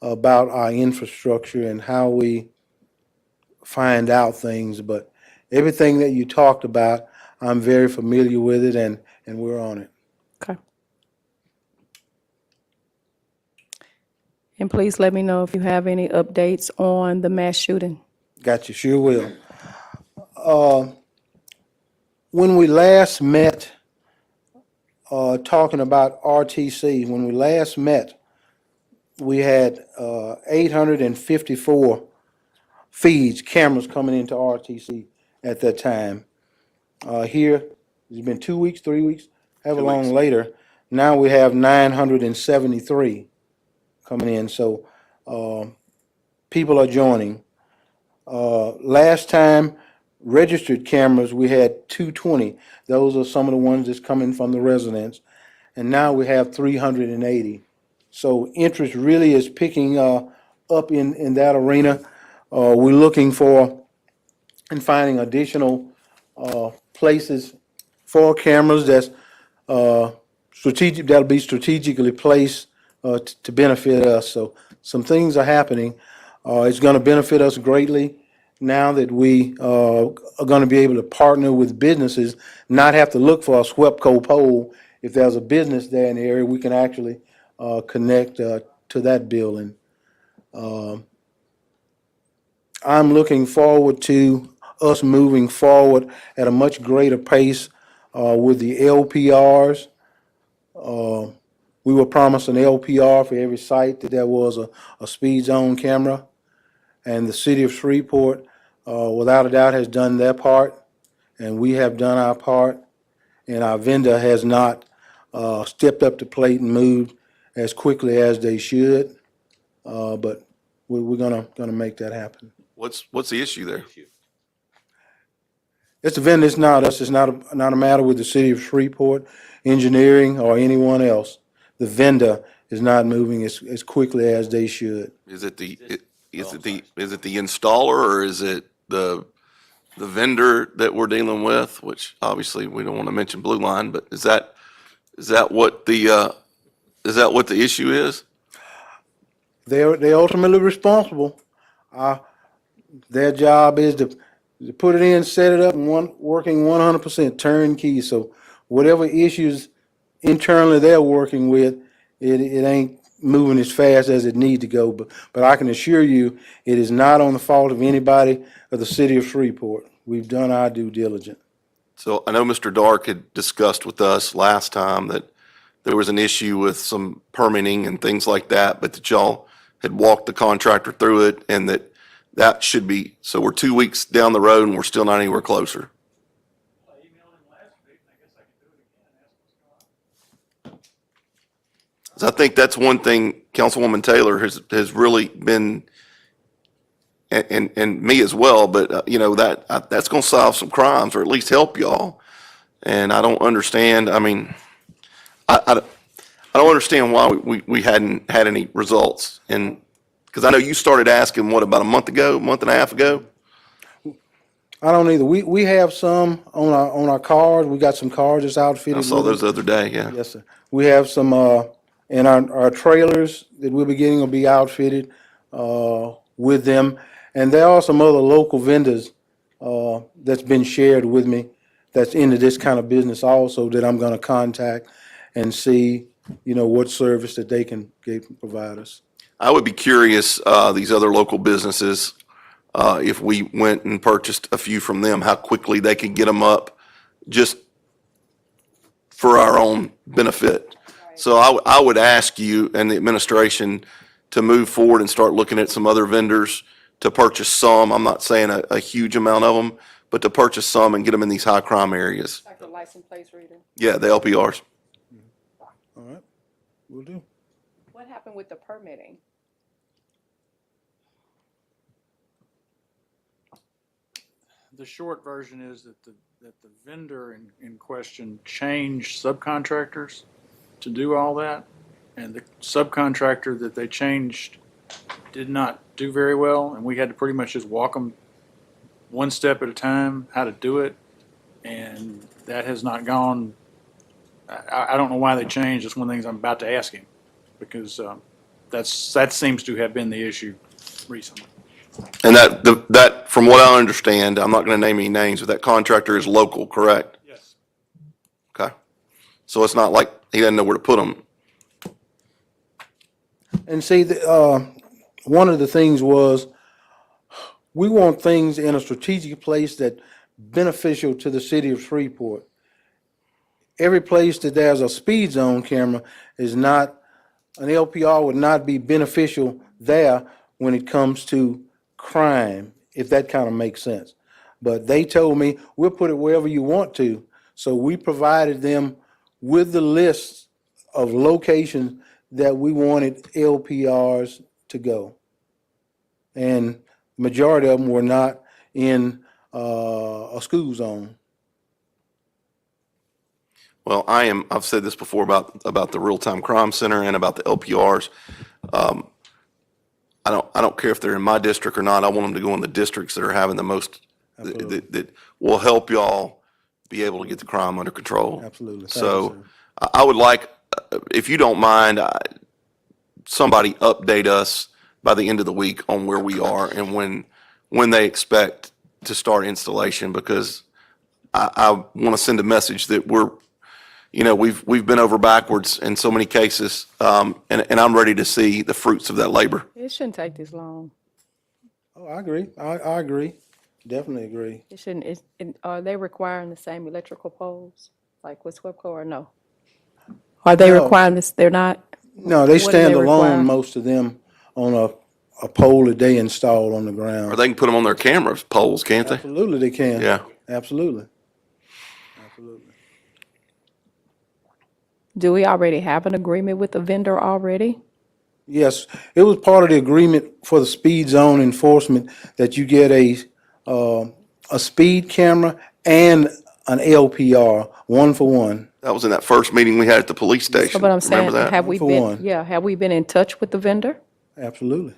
about our infrastructure and how we find out things, but everything that you talked about, I'm very familiar with it, and we're on it. Okay. And please let me know if you have any updates on the mass shooting. Got you, sure will. When we last met, talking about RTC, when we last met, we had 854 feeds, cameras coming into RTC at that time. Here, it's been 2 weeks, 3 weeks, however 2 long weeks. later. Now we have 973 coming in, so people are joining. Last time, registered cameras, we had 220. Those are some of the ones that's coming from the residents. And now we have 380. So interest really is picking up in that arena. We're looking for and finding additional places for cameras that's strategic, that'll be strategically placed to benefit us. So some things are happening. It's going to benefit us greatly now that we are going to be able to partner with businesses, not have to look for a SWEPCO pole. If there's a business there in the area, we can actually connect to that building. I'm looking forward to us moving forward at a much greater pace with the LPRs. We were promised an LPR for every site that there was a speed zone camera. And the city of Shreveport, without a doubt, has done their part, and we have done our part. And our vendor has not stepped up to plate and moved as quickly as they should. But we're gonna make that happen. What's the issue there? It's the vendor, it's not us. It's not a matter with the city of Shreveport, engineering, or anyone else. The vendor is not moving as quickly as they should. Is it the installer, or is it the vendor that we're dealing with? Which obviously we don't want to mention Blue Line, but is that what the issue is? They're ultimately responsible. Their job is to put it in, set it up, and working 100% turnkey. So whatever issues internally they're working with, it ain't moving as fast as it needs to go. But I can assure you, it is not on the fault of anybody of the city of Shreveport. We've done our due diligence. So I know Mr. Dark had discussed with us last time that there was an issue with some permitting and things like that, but that y'all had walked the contractor through it, and that should be, so we're 2 weeks down the road and we're still not anywhere closer. I emailed him last week, and I guess I can do it again and ask what's going on. So I think that's one thing Councilwoman Taylor has really been, and me as well, but that's going to solve some crimes, or at least help y'all. And I don't understand. I mean, I don't understand why we hadn't had any results. And because I know you started asking, about a month and a half ago? I don't either. We have some on our cars. We got some cars that's outfitted. I saw with those them. the other day, yeah. Yes, sir. We have some, and our trailers that we'll be getting will be outfitted with them. And there are some other local vendors that's been shared with me that's into this kind of business also, that I'm gonna contact and see, what service that they can provide us. I would be curious, these other local businesses, if we went and purchased a few from them, how quickly they could get them up just for our own benefit. So I would ask you and the administration to move forward and start looking at some other vendors to purchase some. I'm not saying a huge amount of them, but to purchase some and get them in these high crime areas. Like the license plate reader. Yeah, the LPRs. All right, will do. What happened with the permitting? The short version is that the vendor in question changed subcontractors to do all that. And the subcontractor that they changed did not do very well. And we had to pretty much just walk them one step at a time, how to do it. And that has not gone. I don't know why they changed. That's one of the things I'm about to ask him, because that seems to have been the issue recently. And that, from what I understand, I'm not going to name any names, but that contractor is local, correct? Yes. Okay. So it's not like he doesn't know where to put them. And see, one of the things was, we want things in a strategic place that beneficial to the city of Shreveport. Every place that there's a speed zone camera is not, an LPR would not be beneficial there when it comes to crime, if that kind of makes sense. But they told me, we'll put it wherever you want to. So we provided them with the list of locations that we wanted LPRs to go. And majority of them were not in a school zone. Well, I've said this before about the real-time crime center and about the LPRs. I don't care if they're in my district or not. I want them to go in the districts that are having the most, that will help y'all be able to get the crime under control. Absolutely. Thank you, So sir. I would like, if you don't mind, somebody update us by the end of the week on where we are and when they expect to start installation, because I want to send a message that we've been over backwards in so many cases, and I'm ready to see the fruits of that labor. It shouldn't take this long. Oh, I agree. I agree. Definitely agree. It shouldn't, are they requiring the same electrical poles, like with SWEPCO, or no? Are they No. requiring this, they're not? No, they What do stand require? alone, most of them, on a pole that they install on the ground. Or they can put them on their camera poles, can't they? Absolutely, they can. Yeah. Absolutely. Absolutely. Do we already have an agreement with the vendor already? Yes, it was part of the agreement for the speed zone enforcement that you get a speed camera and an LPR, 1-for-1. That was in that first meeting we had at the police station. But I'm saying, Remember that? have we For been, one. have we been in touch with the vendor? Absolutely.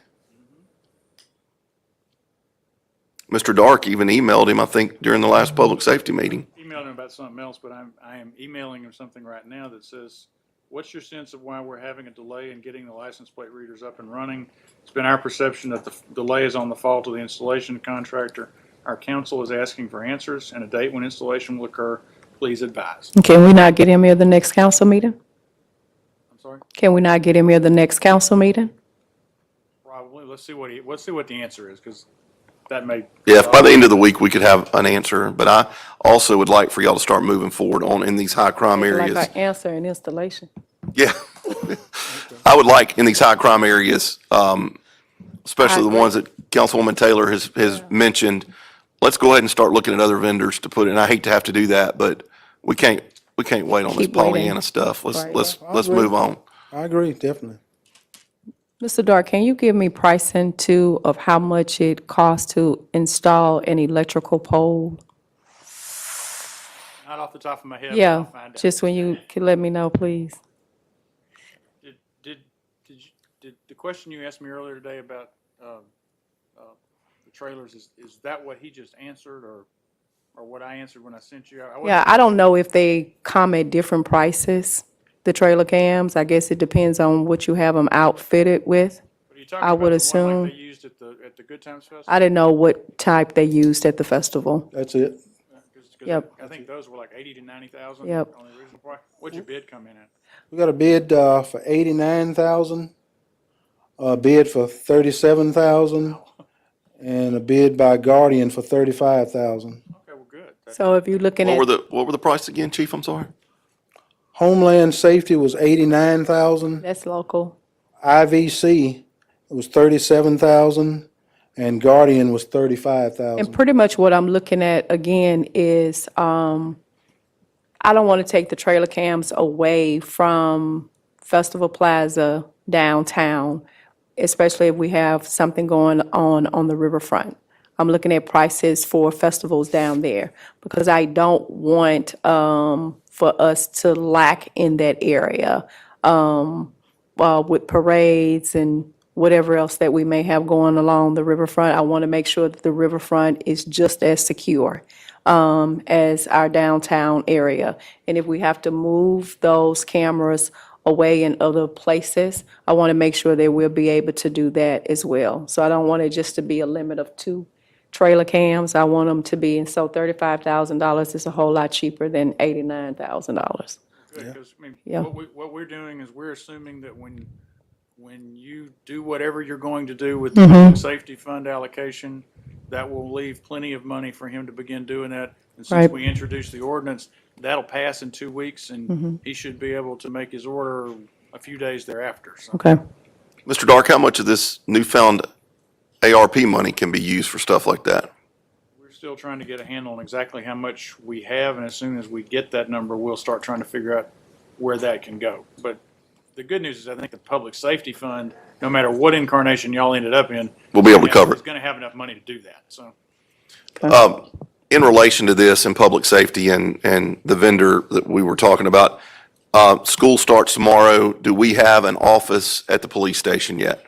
Mr. Dark even emailed him, I think, during the last public safety meeting. Emailed him about something else, but I am emailing him something right now that says, what's your sense of why we're having a delay in getting the license plate readers up and running? It's been our perception that the delay is on the fault of the installation contractor. Our council is asking for answers and a date when installation will occur. Please advise. Can we not get him here the next council meeting? I'm sorry? Can we not get him here the next council meeting? Probably. Let's see what the answer is, because that may. Yeah, if by the end of the week we could have an answer, but I also would like for y'all to start moving forward in these high crime Like areas. our answer and installation. Yeah. I would like in these high crime areas, especially the agree. ones that Councilwoman Taylor has mentioned, let's go ahead and start looking at other vendors to put in. I hate to have to do that, but we can't wait on this Keep waiting. Pollyanna stuff. Right. Let's agree. move on. I agree, definitely. Mr. Dark, can you give me pricing too of how much it costs to install an electrical pole? Not off the top of my head, but I'll Yeah, find out. just when you can let me know, please. Did the question you asked me earlier today about the trailers, is that what he just answered, or what I answered when I sent you? Yeah, I don't know if they come at different prices, the trailer cams. I guess it depends on what you have them outfitted with. Are you talking I about would the one assume- like they used at the Good Times Festival? I didn't know what type they used at the festival. That's it. 'Cause Yep. I think those were like 80 to 90,000 Yep. on the original price. What'd your bid come in at? We got a bid for 89,000, a bid for 37,000, and a bid by Guardian for 35,000. Okay, well, good. So if you're looking What at, were the prices again, Chief? I'm sorry. Homeland Safety was 89,000. that's local. IVC was 37,000, and Guardian was 35,000. And pretty much what I'm looking at again is, I don't want to take the trailer cams away from Festival Plaza downtown, especially if we have something going on the riverfront. I'm looking at prices for festivals down there because I don't want for us to lack in that area with parades and whatever else that we may have going along the riverfront. I want to make sure that the riverfront is just as secure as our downtown area. And if we have to move those cameras away in other places, I want to make sure that we'll be able to do that as well. So I don't want it just to be a limit of 2 trailer cams. I want them to be, and so $35,000 is a whole lot cheaper than $89,000. Good, because, I mean, Yeah. what we're doing is we're assuming that when you do whatever you're going to do with the public safety fund allocation, that will leave plenty of money for him to begin doing that. And Right. since we introduced the ordinance, that'll pass in 2 weeks, and he should be able to make his order a few days thereafter. So Okay. Mr. Dark, how much of this newfound ARP money can be used for stuff like that? we're still trying to get a handle on exactly how much we have, and as soon as we get that number, we'll start trying to figure out where that can go. But the good news is I think the Public Safety Fund, no matter what incarnation y'all ended up in, We'll be able to cover it. is going to have enough money to do that. So In relation to this and public safety and the vendor that we were talking about, school starts tomorrow. Do we have an office at the police station yet?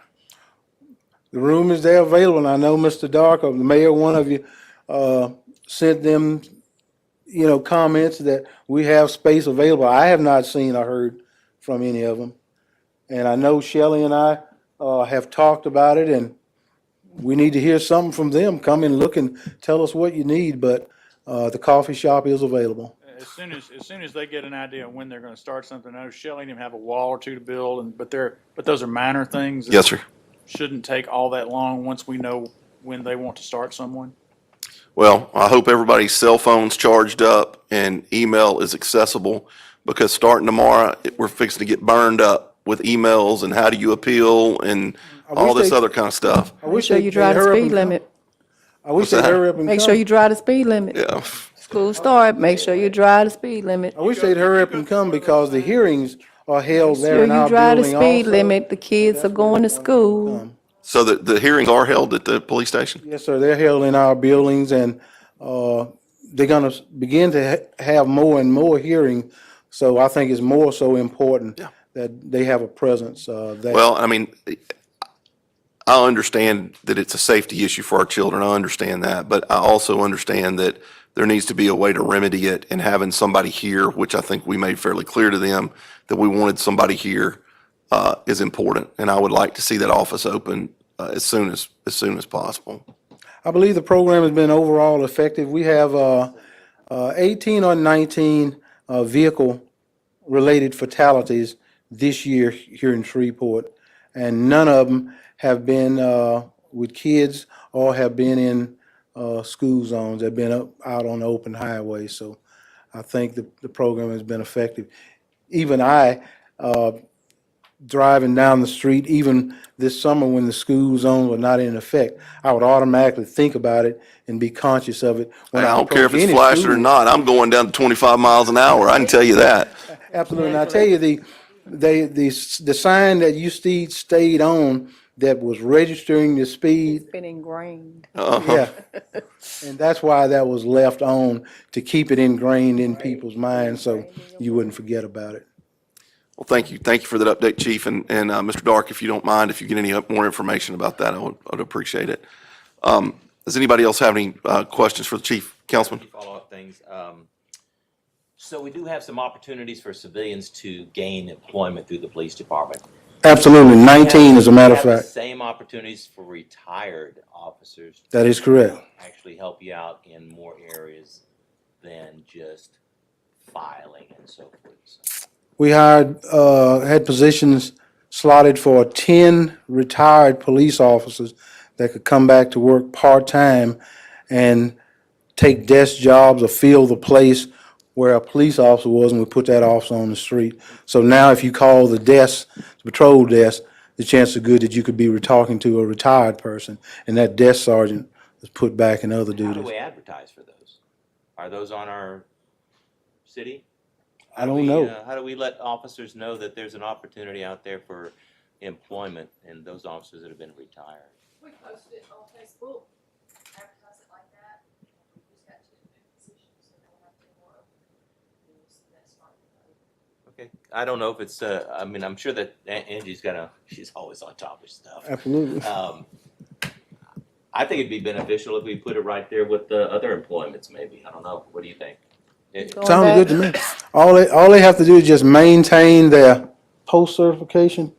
The room is there available, and I know Mr. Dark, or the mayor, one of you, sent them, comments that we have space available. I have not seen or heard from any of them. And I know Shelley and I, have talked about it, and we need to hear something from them. Come and look and tell us what you need, but, the coffee shop is available. as soon as they get an idea of when they're going to start something, I know Shelley and him have a wall or two to build, but those are minor things. That Yes, sir. shouldn't take all that long once we know when they want to start someone. Well, I hope everybody's cell phone's charged up and email is accessible, because starting tomorrow, we're fixing to get burned up with emails and how do you appeal and all this other kind of stuff. I Make wish sure they- you drive they'd the hurry up speed and come. limit. I wish they'd that? hurry up and Make come. sure you drive the speed limit. Yeah. School start, make sure you drive the speed limit. I wish they'd hurry up and come, because the hearings are held there Sure in you our drive the building speed also. limit, the kids are going to school. So the hearings are held at the police station? Yes, sir, they're held in our buildings, and, they're gonna begin to have more and more hearings. So I think it's more so important Yeah. that they have a presence, there. Well, I mean, I understand that it's a safety issue for our children. I understand that, but I also understand that there needs to be a way to remedy it, and having somebody here, which I think we made fairly clear to them that we wanted somebody here, is important. And I would like to see that office open, as soon as possible. I believe the program has been overall effective. We have 18 or 19 vehicle-related fatalities this year here in Shreveport, and none of them have been with kids or have been in school zones. They've been out on the open highway. So I think the program has been effective. Even I, driving down the street, even this summer when the school zones were not in effect, I would automatically think about it and be conscious of it. When I don't care if approach it's any flashing or school. not. I'm going down to 25 miles an hour. I can tell you that. Absolutely. And I tell you, the sign that you stayed on that was registering the speed, It's been ingrained. yeah. And that's why that was left on, to keep it ingrained in people's minds so you wouldn't forget about it. Well, thank you. Thank you for that update, Chief. And Mr. Dark, if you don't mind, if you get any more information about that, I'd appreciate it. Does anybody else have any questions for the Chief? Councilman? Follow-up things. So we do have some opportunities for civilians to gain employment through the police department. Absolutely. 19, as a matter of We have the fact. same opportunities for retired officers That is correct. actually help you out in more areas than just filing and so forth. So, We had positions slotted for 10 retired police officers that could come back to work part-time and take desk jobs or fill the place where a police officer was, and we put that officer on the street. So now if you call the desk, the patrol desk, the chances are good that you could be talking to a retired person, and that desk sergeant is put back in other how do duties. we advertise for those? Are those on our city? I don't know. How do we let officers know that there's an opportunity out there for employment in those officers that have been retired? We posted it on Facebook, advertise it like that. We just got 2 new positions, so we'll have 2 more openings. That's fine. Okay, I don't know if it's, I mean, I'm sure that Angie's she's always on top of stuff. Absolutely. I think it'd be beneficial if we put it right there with the other employments, maybe. I don't know. What do you think? Sounds good to me. All they have to do is just maintain their post-certification.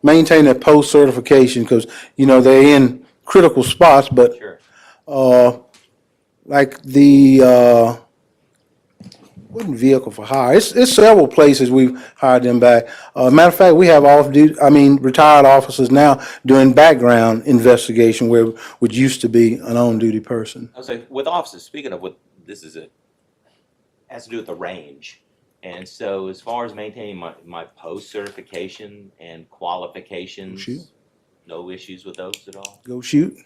Maintain their post-certification, because, they're in critical spots, but, Sure. like the, wasn't vehicle for hire. It's several places we've hired them back. Matter of fact, we have retired officers now doing background investigation where, which used to be an on-duty person. I was like, with officers, speaking of what, this is has to do with the range. And so as far as maintaining my post certification and qualifications, Shoot. no issues with those at all? Go shoot.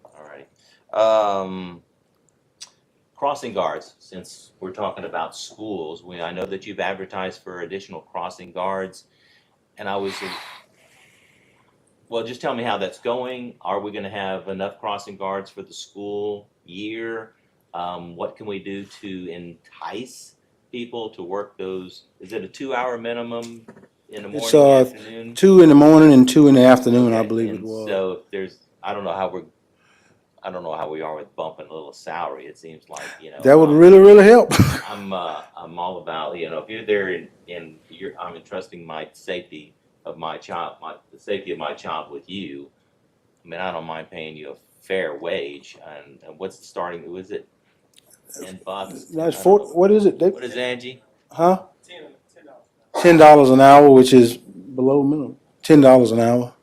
All right. Crossing guards, since we're talking about schools, I know that you've advertised for additional crossing guards. And well, just tell me how that's going. Are we gonna have enough crossing guards for the school year? What can we do to entice people to work those? Is it a 2-hour minimum in the It's, morning, afternoon? 2 in the morning and 2 in the afternoon, I Okay, believe it and was. so if there's, I don't know how we are with bumping a little salary. It seems like, That would really, really help. I'm all about, if you're there I'm entrusting my safety of my child, the safety of my child with you. I mean, I don't mind paying you a fair wage. And what's the starting? Was it $10? That's what is it? What is Angie? Huh? $10 an hour, which is below minimum. $10 an hour.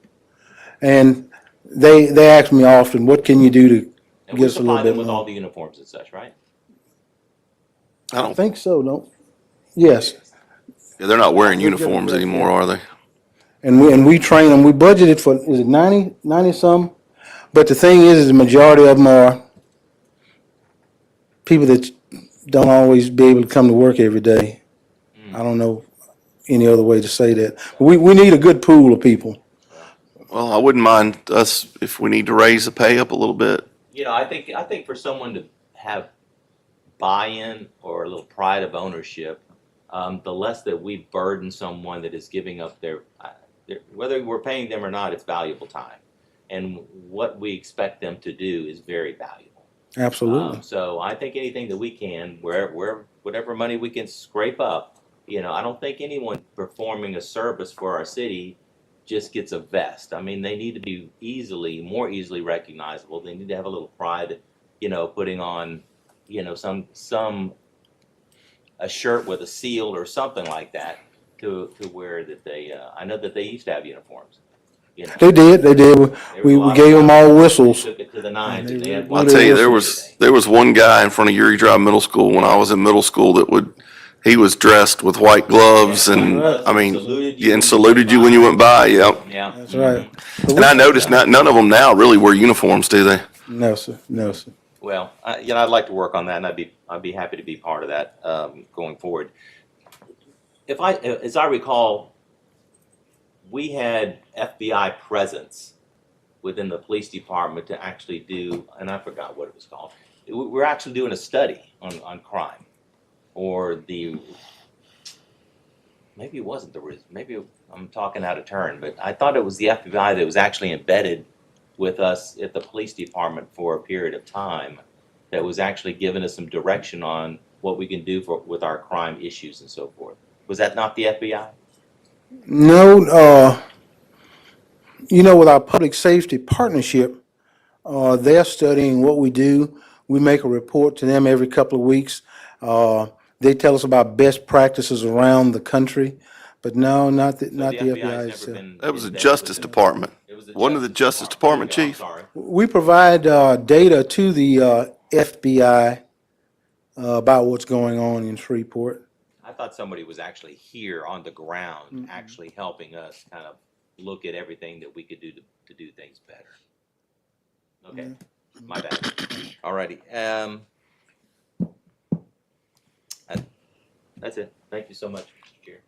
And they ask me often, what can you do to And get we us a little supply bit them with all more? the uniforms and such, right? I think so, no? Yes. Yeah, they're not wearing We'll get it uniforms fixed, anymore, yeah. are they? And we train them. We budgeted for, is it 90 some? But the thing is the majority of them are people that don't always be able to come to work every day. I don't know any other way to say that. We need a good pool of people. Well, I wouldn't mind us if we need to raise the pay up a little bit. I think for someone to have buy-in or a little pride of ownership, the less that we burden someone that is giving up their whether we're paying them or not, it's valuable time, and what we expect them to do is very valuable. Absolutely. So I think anything that we can, whatever money we can scrape up, I don't think anyone performing a service for our city just gets a vest. I mean, they need to be more easily recognizable. They need to have a little pride, putting on, a shirt with a seal or something like that to where that they, I know that they used to have uniforms. They did. There was We a lot gave of them times all they whistles. took it to the nines and they had I'll one tell you, whistle. there was one guy in front of Uri Drive Middle School when I was in middle school he was dressed with white gloves and, I mean, and saluted you when you went by, yep. Yeah. That's right. And I noticed none of them now really wear uniforms, do they? No, sir. No, sir. Well, I'd like to work on that, and I'd be happy to be part of that going forward. As I recall, we had FBI presence within the police department to actually do, and I forgot what it was called. We're actually doing a study on crime, or maybe it wasn't maybe I'm talking out of turn, but I thought it was the FBI that was actually embedded with us at the police department for a period of time, that was actually giving us some direction on what we can do with our crime issues and so forth. Was that not the FBI? No, with our public safety partnership, they're studying what we do. We make a report to them every couple of weeks. They tell us about best practices around the country, but no, not the FBI has never itself. been That was the embedded Justice within- Department. It was the Wasn't it the Justice Department, Okay, I'm Chief? sorry. We provide data to the FBI about what's going on in Shreveport. I thought somebody was actually here on the ground, actually helping us kind of look at everything that we could do to do things better. Okay, my bad. Alrighty. That's it. Thank you so much, Mr. Chair.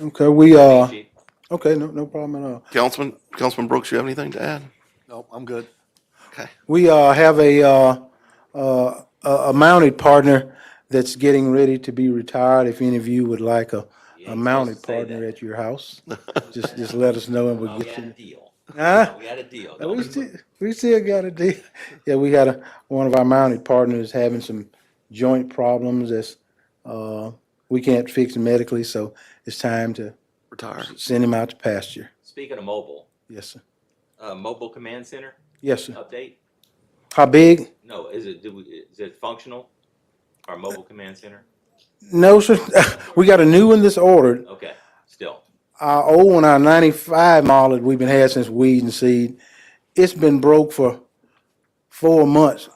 Okay, Chief. okay, no problem at all. Councilman Brooks, you have anything to add? No, I'm good. We have a mounted partner that's getting ready to be retired. If any of you would like a You ain't mounted supposed to say partner that. at your house, just let us know and we'll We get had a you. deal. Huh? We had a deal. We still got a deal. Yeah, we got one of our mounted partners having some joint problems that's, we can't fix medically, so it's time to Retire. send him out to pasture. Speaking of mobile, Yes, sir. mobile command center Yes, sir. update? How big? No, is it functional? Our mobile command center? No, sir. We got a new one that's ordered. Okay, still. Our old one, our 95 model that we've been had since Weed and Seed, it's been broke for 4 months.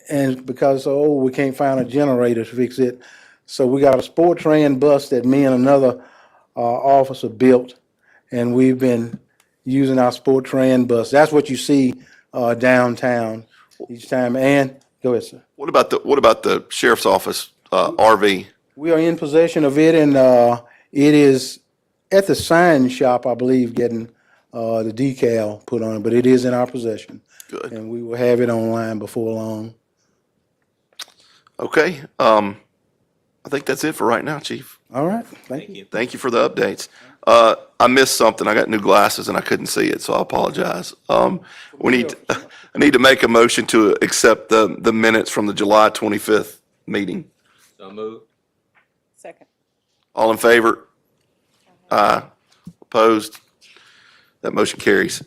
And because it's so old, we can't find a generator to fix it. So we got a sport train bus that me and another officer built, and we've been using our sport train bus. That's what you see downtown each time. And, go ahead, sir. What about the sheriff's office RV? We are in possession of it, and it is at the sign shop, I believe, getting the decal put on it, but it is in our possession. Good. And we will have it online before long. Okay. I think that's it for right now, Chief. All right, thank you. Thank you for the updates. I missed something. I got new glasses and I couldn't see it, so I apologize. I need to make a motion to accept the minutes from the July 25th meeting. So move. Second. All in favor? Aye. Opposed? That motion carries.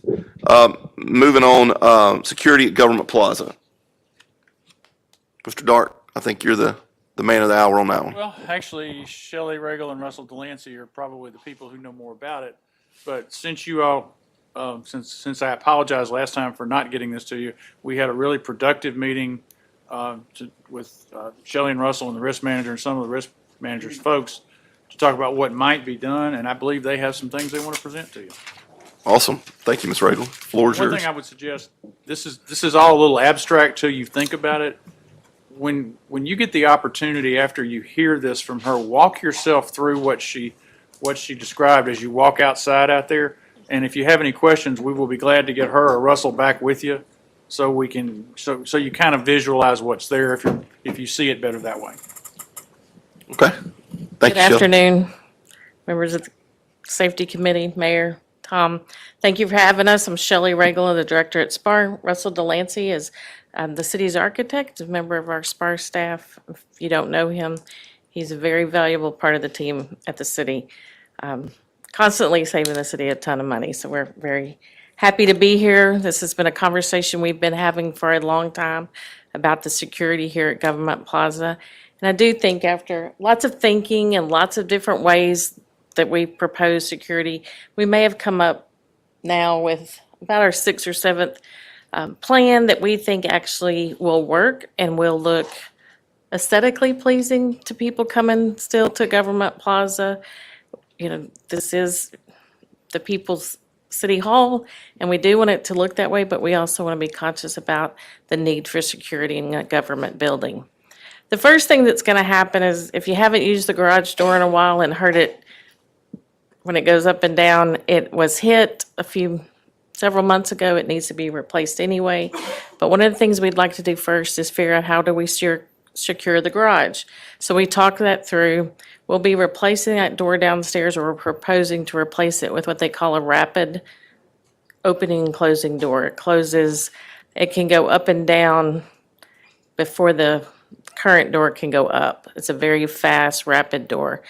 Moving on, security at Government Plaza. Mr. Dart, I think you're the man of the hour on that one. Well, actually, Shelley Regal and Russell Delancey are probably the people who know more about it. But since you all, since I apologized last time for not getting this to you, we had a really productive meeting with Shelley and Russell and the risk manager and some of the risk manager's folks to talk about what might be done, and I believe they have some things they want to present to you. Awesome. Thank you, Ms. Regal. Floor is One yours. thing I would suggest, this is all a little abstract till you think about it. When you get the opportunity after you hear this from her, walk yourself through what she described as you walk outside out there. And if you have any questions, we will be glad to get her or Russell back with you, so we can so you kind of visualize what's there if you see it better that way. Okay. Thank Good you, Shelley. afternoon, members of the Safety Committee, Mayor, Tom. Thank you for having us. I'm Shelley Regal, the director at SPAR. Russell Delancey is the city's architect, a member of our SPAR staff. If you don't know him, he's a very valuable part of the team at the city, constantly saving the city a ton of money. So we're very happy to be here. This has been a conversation we've been having for a long time about the security here at Government Plaza. And I do think after lots of thinking and lots of different ways that we propose security, we may have come up now with about our 6th or 7th plan that we think actually will work and will look aesthetically pleasing to people coming still to Government Plaza. You know, this is the people's city hall, and we do want it to look that way, but we also want to be conscious about the need for security in a government building. The first thing that's going to happen is if you haven't used the garage door in a while and heard it when it goes up and down, it was hit several months ago. It needs to be replaced anyway. But one of the things we'd like to do first is figure out how do we secure the garage. So we talked that through. We'll be replacing that door downstairs, or we're proposing to replace it with what they call a rapid opening and closing door. It can go up and down before the current door can go up. It's a very fast, rapid door.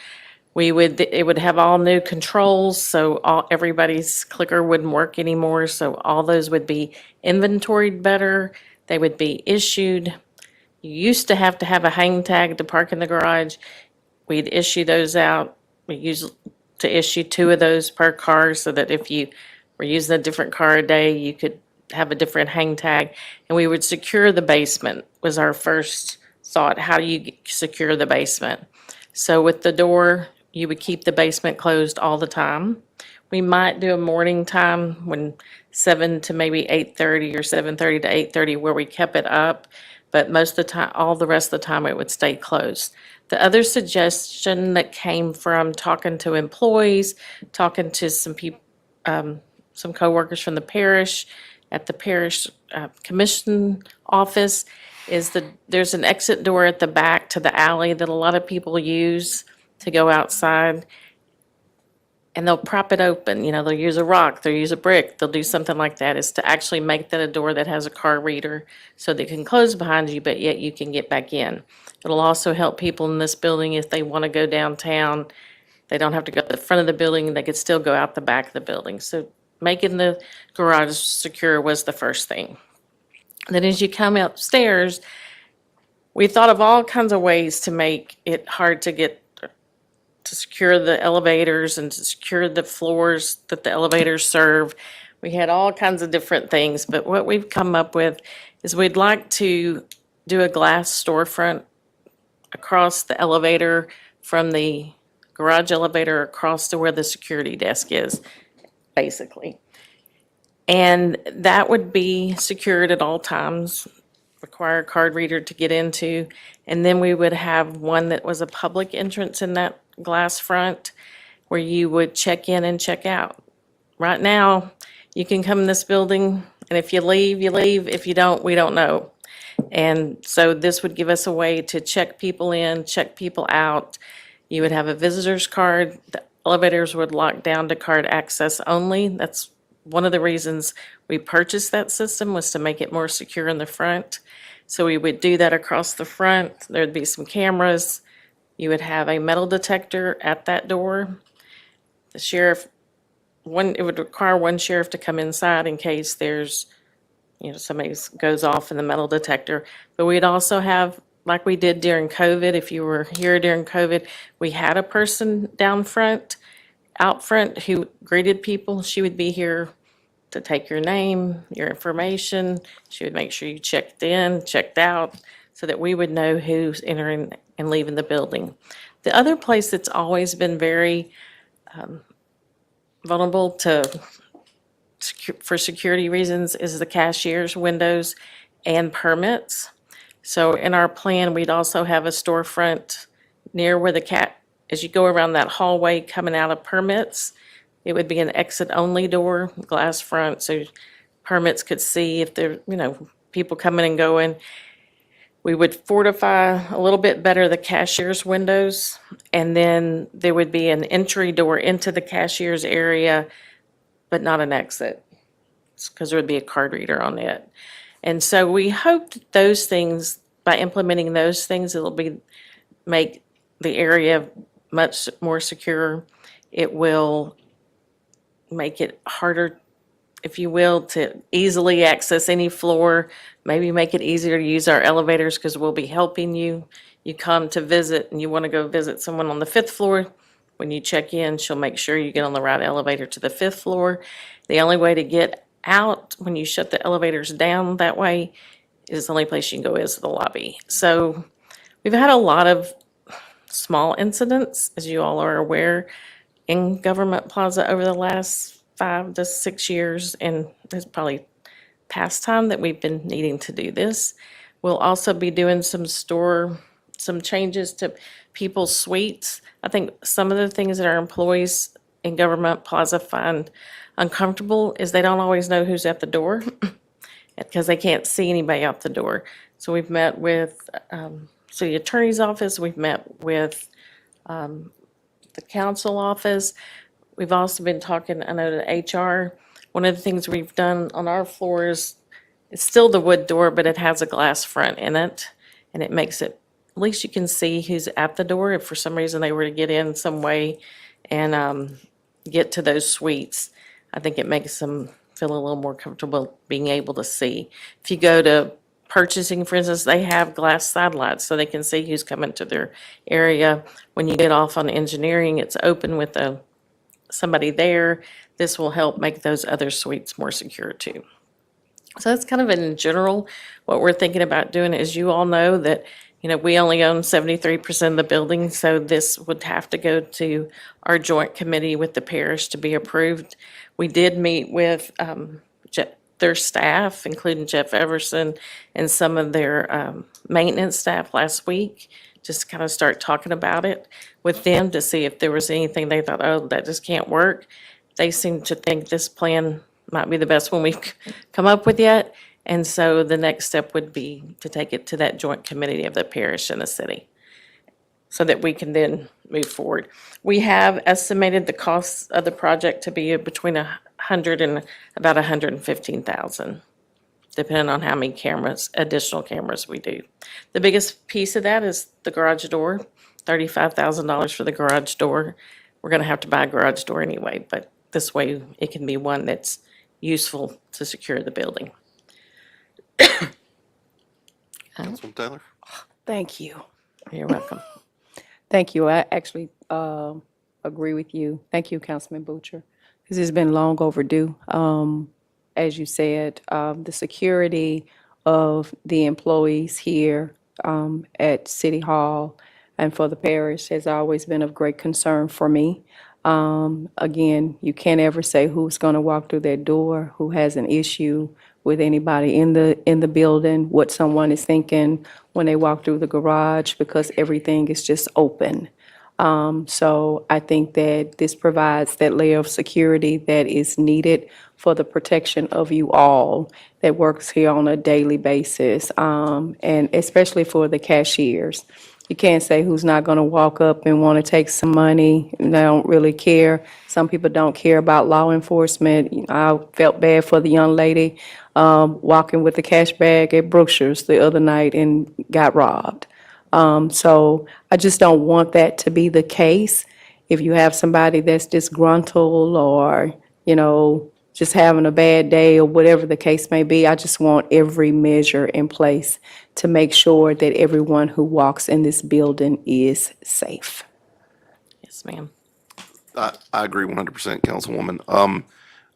It would have all new controls, so everybody's clicker wouldn't work anymore, so all those would be inventoried better. They would be issued. You used to have a hang tag to park in the garage. We'd issue those out. We used to issue 2 of those per car, so that if you were using a different car a day, you could have a different hang tag. And we would secure the basement was our first thought. How do you secure the basement? So with the door, you would keep the basement closed all the time. We might do a morning time when 7 to maybe 8:30 or 7:30 to 8:30 where we kept it up, but most of the time, all the rest of the time it would stay closed. The other suggestion that came from talking to employees, talking to some people, some coworkers from the parish, at the parish commission office, is that there's an exit door at the back to the alley that a lot of people use to go outside, and they'll prop it open. You know, they'll use a rock, they'll use a brick, they'll do something like that, is to actually make that a door that has a card reader so that it can close behind you, but yet you can get back in. It'll also help people in this building if they want to go downtown. They don't have to go to the front of the building, they could still go out the back of the building. So making the garage secure was the first thing. Then as you come upstairs, we thought of all kinds of ways to make it hard to secure the elevators and to secure the floors that the elevators serve. We had all kinds of different things, but what we've come up with is we'd like to do a glass storefront across the elevator from the garage elevator across to where the security desk is, basically. And that would be secured at all times, require a card reader to get into. And then we would have one that was a public entrance in that glass front where you would check in and check out. Right now, you can come in this building, and if you leave, you leave. If you don't, we don't know. And so this would give us a way to check people in, check people out. You would have a visitor's card. The elevators would lock down to card access only. That's one of the reasons we purchased that system, was to make it more secure in the front. So we would do that across the front. There'd be some cameras. You would have a metal detector at that door. The sheriff, it would require one sheriff to come inside in case there's, somebody goes off in the metal detector. But we'd also have, like we did during COVID, if you were here during COVID, we had a person out front who greeted people. She would be here to take your name, your information. She would make sure you checked in, checked out, so that we would know who's entering and leaving the building. The other place that's always been very vulnerable for security reasons is the cashier's windows and permits. So in our plan, we'd also have a storefront near where as you go around that hallway coming out of permits, it would be an exit-only door, glass front, so permits could see if there, people coming and going. We would fortify a little bit better the cashier's windows, and then there would be an entry door into the cashier's area, but not an exit, because there would be a card reader on it. And so we hope that those things, by implementing those things, make the area much more secure. It will make it harder, if you will, to easily access any floor, maybe make it easier to use our elevators, because we'll be helping you. You come to visit and you want to go visit someone on the 5th floor. When you check in, she'll make sure you get on the right elevator to the 5th floor. The only way to get out when you shut the elevators down that way is the only place you can go is the lobby. So we've had a lot of small incidents, as you all are aware, in Government Plaza over the last 5 to 6 years, and there's probably past time that we've been needing to do this. We'll also be doing some changes to people's suites. I think some of the things that our employees in Government Plaza find uncomfortable is they don't always know who's at the door because they can't see anybody out the door. So we've met with City Attorney's Office, we've met with the council office. We've also been talking, I know, to HR. One of the things we've done on our floors, it's still the wood door, but it has a glass front in it, and it makes it, at least you can see who's at the door if for some reason they were to get in some way and get to those suites. I think it makes them feel a little more comfortable being able to see. If you go to purchasing, for instance, they have glass sidelights so they can see who's coming to their area. When you get off on engineering, it's open with somebody there. This will help make those other suites more secure too. So that's kind of in general what we're thinking about doing. As you all know, that we only own 73% of the building, so this would have to go to our joint committee with the parish to be approved. We did meet with their staff, including Jeff Everson and some of their maintenance staff last week, just to kind of start talking about it with them to see if there was anything they thought, oh, that just can't work. They seem to think this plan might be the best one we've come up with yet. And so the next step would be to take it to that joint committee of the parish and the city so that we can then move forward. We have estimated the cost of the project to be between $100,000 and about $115,000, depending on how many additional cameras we do. The biggest piece of that is the garage door, $35,000 for the garage door. We're going to have to buy a garage door anyway, but this way it can be one that's useful to secure the building. Councilman Taylor? Thank you. You're welcome. Thank you. I actually agree with you. Thank you, Councilman Butcher. This has been long overdue. As you said, the security of the employees here at City Hall and for the parish has always been of great concern for me. Again, you can't ever say who's going to walk through that door, who has an issue with anybody in the building, what someone is thinking when they walk through the garage, because everything is just open. So I think that this provides that layer of security that is needed for the protection of you all that works here on a daily basis, and especially for the cashiers. You can't say who's not going to walk up and want to take some money. They don't really care. Some people don't care about law enforcement. I felt bad for the young lady walking with the cash bag at Brookshire's the other night and got robbed. So I just don't want that to be the case. If you have somebody that's disgruntled or, just having a bad day or whatever the case may be, I just want every measure in place to make sure that everyone who walks in this building is safe. Yes, ma'am. I agree 100%, Councilwoman.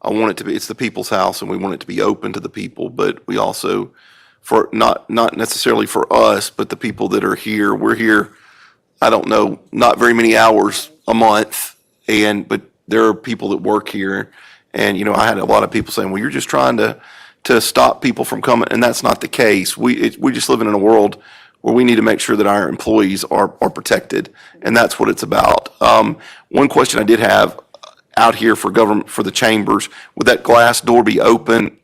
I want it to be, it's the people's house and we want it to be open to the people, but we also, for not necessarily for us, but the people that are here, we're here, I don't know, not very many hours a month. But there are people that work here. And, I had a lot of people saying, well, you're just trying to stop people from coming. And that's not the case. We just living in a world where we need to make sure that our employees are protected. And that's what it's about. One question I did have out here for government, for the chambers, would that glass door be open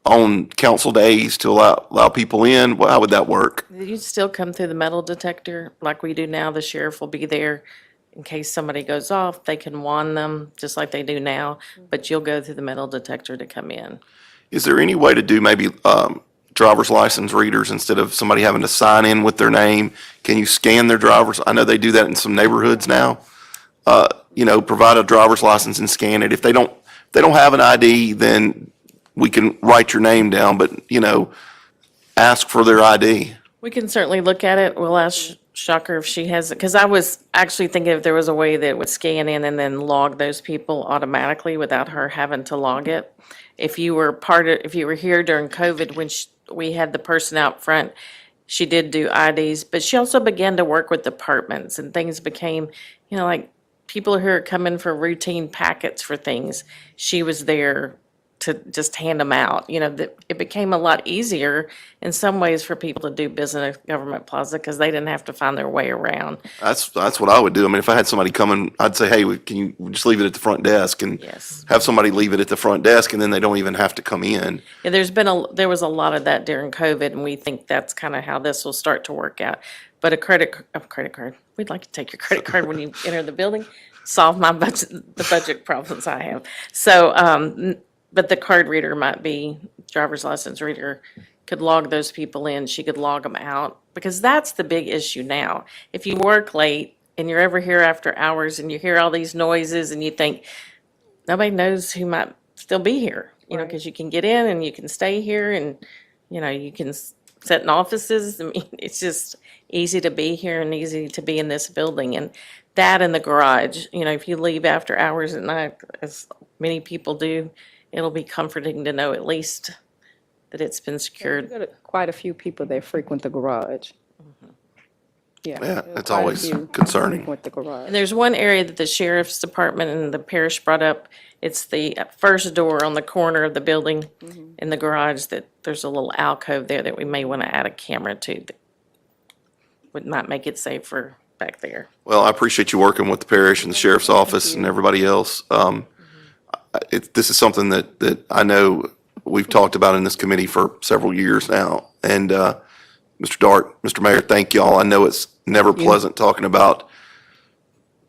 on council days to allow people in? How would that work? You still come through the metal detector like we do now. The sheriff will be there in case somebody goes off. They can wand them just like they do now, but you'll go through the metal detector to come in. Is there any way to do maybe driver's license readers instead of somebody having to sign in with their name? Can you scan their driver's? I know they do that in some neighborhoods now. Provide a driver's license and scan it. If they don't have an ID, then we can write your name down, but, ask for their ID. We can certainly look at it. We'll ask Shocker if she has it, because I was actually thinking if there was a way that would scan in and then log those people automatically without her having to log it. If you were here during COVID when we had the person out front, she did do IDs, but she also began to work with departments and things became, like people who are coming for routine packets for things. She was there to just hand them out. It became a lot easier in some ways for people to do business at Government Plaza because they didn't have to find their way around. That's what I would do. I mean, if I had somebody coming, I'd say, hey, can you just leave it at the front desk and Yes. have somebody leave it at the front desk and then they don't even have to come in. Yeah, there was a lot of that during COVID, and we think that's kind of how this will start to work out. But a credit card, we'd like to take your credit card when you enter the building, solve the budget problems I have. So, but the card reader might be, driver's license reader, could log those people in, she could log them out, because that's the big issue now. If you work late and you're ever here after hours and you hear all these noises and you think, nobody knows who might still be here, because you can get in and you can stay here and, you can sit in offices. I mean, it's just easy to be here and easy to be in this building. And that in the garage, if you leave after hours at night, as many people do, it'll be comforting to know at least that it's been secured. We've got quite a few people that frequent the garage. Yeah, it's quite a always few concerning. frequent the garage. And there's one area that the sheriff's department and the parish brought up. It's the first door on the corner of the building in the garage, that there's a little alcove there that we may want to add a camera to that might make it safer back there. Well, I appreciate you working with the parish and the sheriff's office and everybody else. This is something that I know we've talked about in this committee for several years now. And Mr. Dart, Mr. Mayor, thank y'all. I know it's never pleasant talking about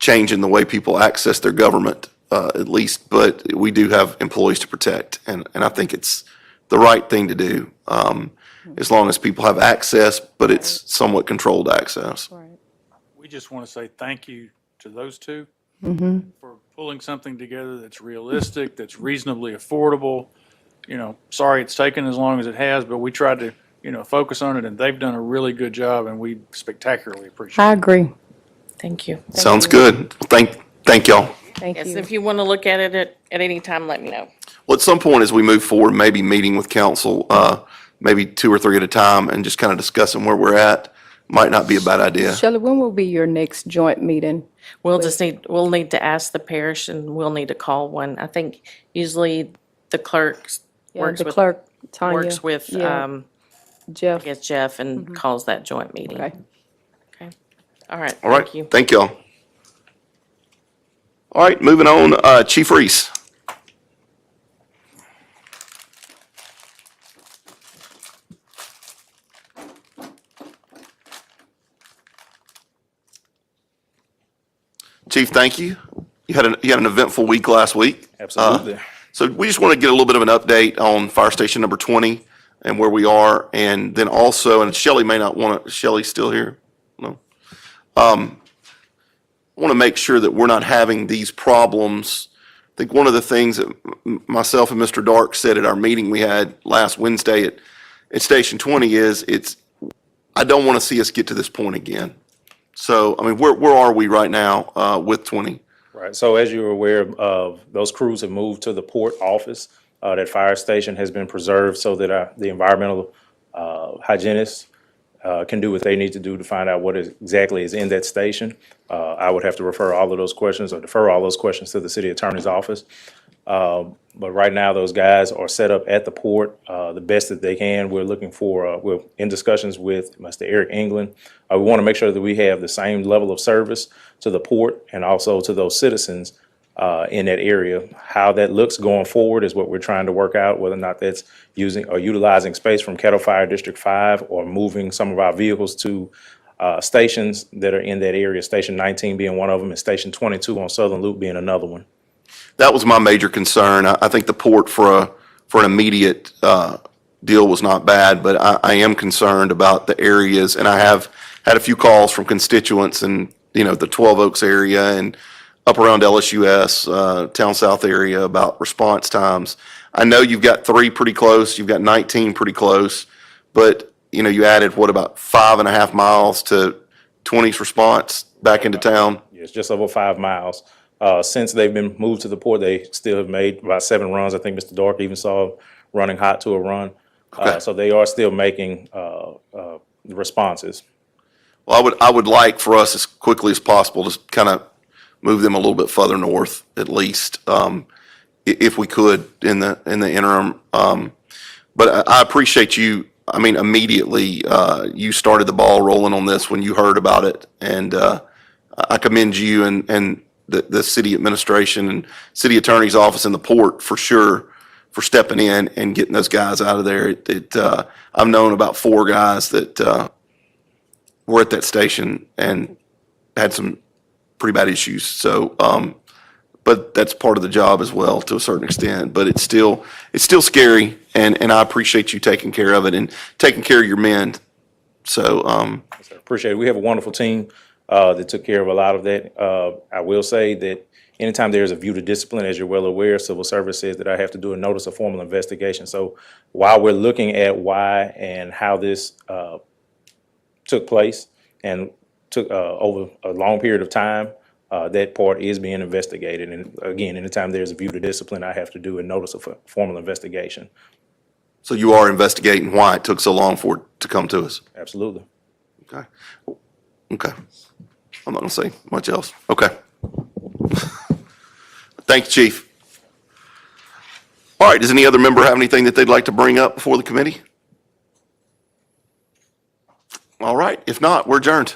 changing the way people access their government, at least, but we do have employees to protect. And I think it's the right thing to do, as long as people have access, but it's somewhat controlled access. We just want to say thank you to those two Mm-hmm. for pulling something together that's realistic, that's reasonably affordable. Sorry it's taken as long as it has, but we tried to, focus on it, and they've done a really good job, and we spectacularly appreciate I it. agree. Thank you. Sounds good. Thank y'all. Thank Yes, you. if you want to look at it at any time, let me know. Well, at some point as we move forward, maybe meeting with council, maybe 2 or 3 at a time and just kind of discussing where we're at might not be a bad idea. Shelley, when will be your next joint meeting? We'll need to ask the parish and we'll need to call one. I think usually the clerk Yeah, works the with, clerk, Tanya. works with, Yeah, I Jeff. guess Jeff and calls that joint meeting. Okay. Okay. All right, All right. thank you. Thank y'all. All right, moving on, Chief Reese. Chief, thank you. You had an eventful week last week. Absolutely. So we just want to get a little bit of an update on Fire Station number 20 and where we are. And then also, and Shelley may not want to, Shelley's still here? No. I want to make sure that we're not having these problems. I think one of the things that myself and Mr. Dark said at our meeting we had last Wednesday at Station 20 is I don't want to see us get to this point again. So, I mean, where are we right now with 20? Right, so as you're aware of, those crews have moved to the port office. That fire station has been preserved so that the environmental hygienists can do what they need to do to find out what exactly is in that station. I would have to refer all of those questions or defer all those questions to the city attorney's office. But right now, those guys are set up at the port the best that they can. We're looking for, we're in discussions with Mr. Eric England. We want to make sure that we have the same level of service to the port and also to those citizens in that area. How that looks going forward is what we're trying to work out, whether or not that's using or utilizing space from Kettle Fire District 5 or moving some of our vehicles to stations that are in that area, Station 19 being one of them and Station 22 on Southern Loop being another one. That was my major concern. I think the port for an immediate deal was not bad, but I am concerned about the areas, and I have had a few calls from constituents in the 12 Oaks area and up around LSUS, Town South area about response times. I know you've got 3 pretty close, you've got 19 pretty close, but you added about 5.5 miles to 20's response back into town. It's just over 5 miles. Since they've been moved to the port, they still have made about 7 runs. I think Mr. Dark even saw running hot to a run. Okay. So they are still making responses. Well, I would like for us as quickly as possible to kind of move them a little bit further north, at least, if we could in the interim. But I appreciate you. I mean, immediately you started the ball rolling on this when you heard about it, and I commend you and the city administration and city attorney's office and the port for sure for stepping in and getting those guys out of there. I've known about 4 guys that were at that station and had some pretty bad issues. So, but that's part of the job as well to a certain extent. But it's still scary, and I appreciate you taking care of it and taking care of your men. So, Appreciate it. We have a wonderful team that took care of a lot of that. I will say that anytime there's a view to discipline, as you're well aware, civil service says that I have to do a notice of formal investigation. So while we're looking at why and how this took place and took over a long period of time, that part is being investigated. And again, anytime there's a view to discipline, I have to do a notice of formal investigation. so you are investigating why it took so long for it to come to us. Absolutely. Okay. Okay. I'm not gonna say much else. Okay. Thank you, Chief. All right, does any other member have anything that they'd like to bring up before the committee? All right, if not, we're adjourned.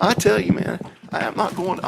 I tell you, man, I'm going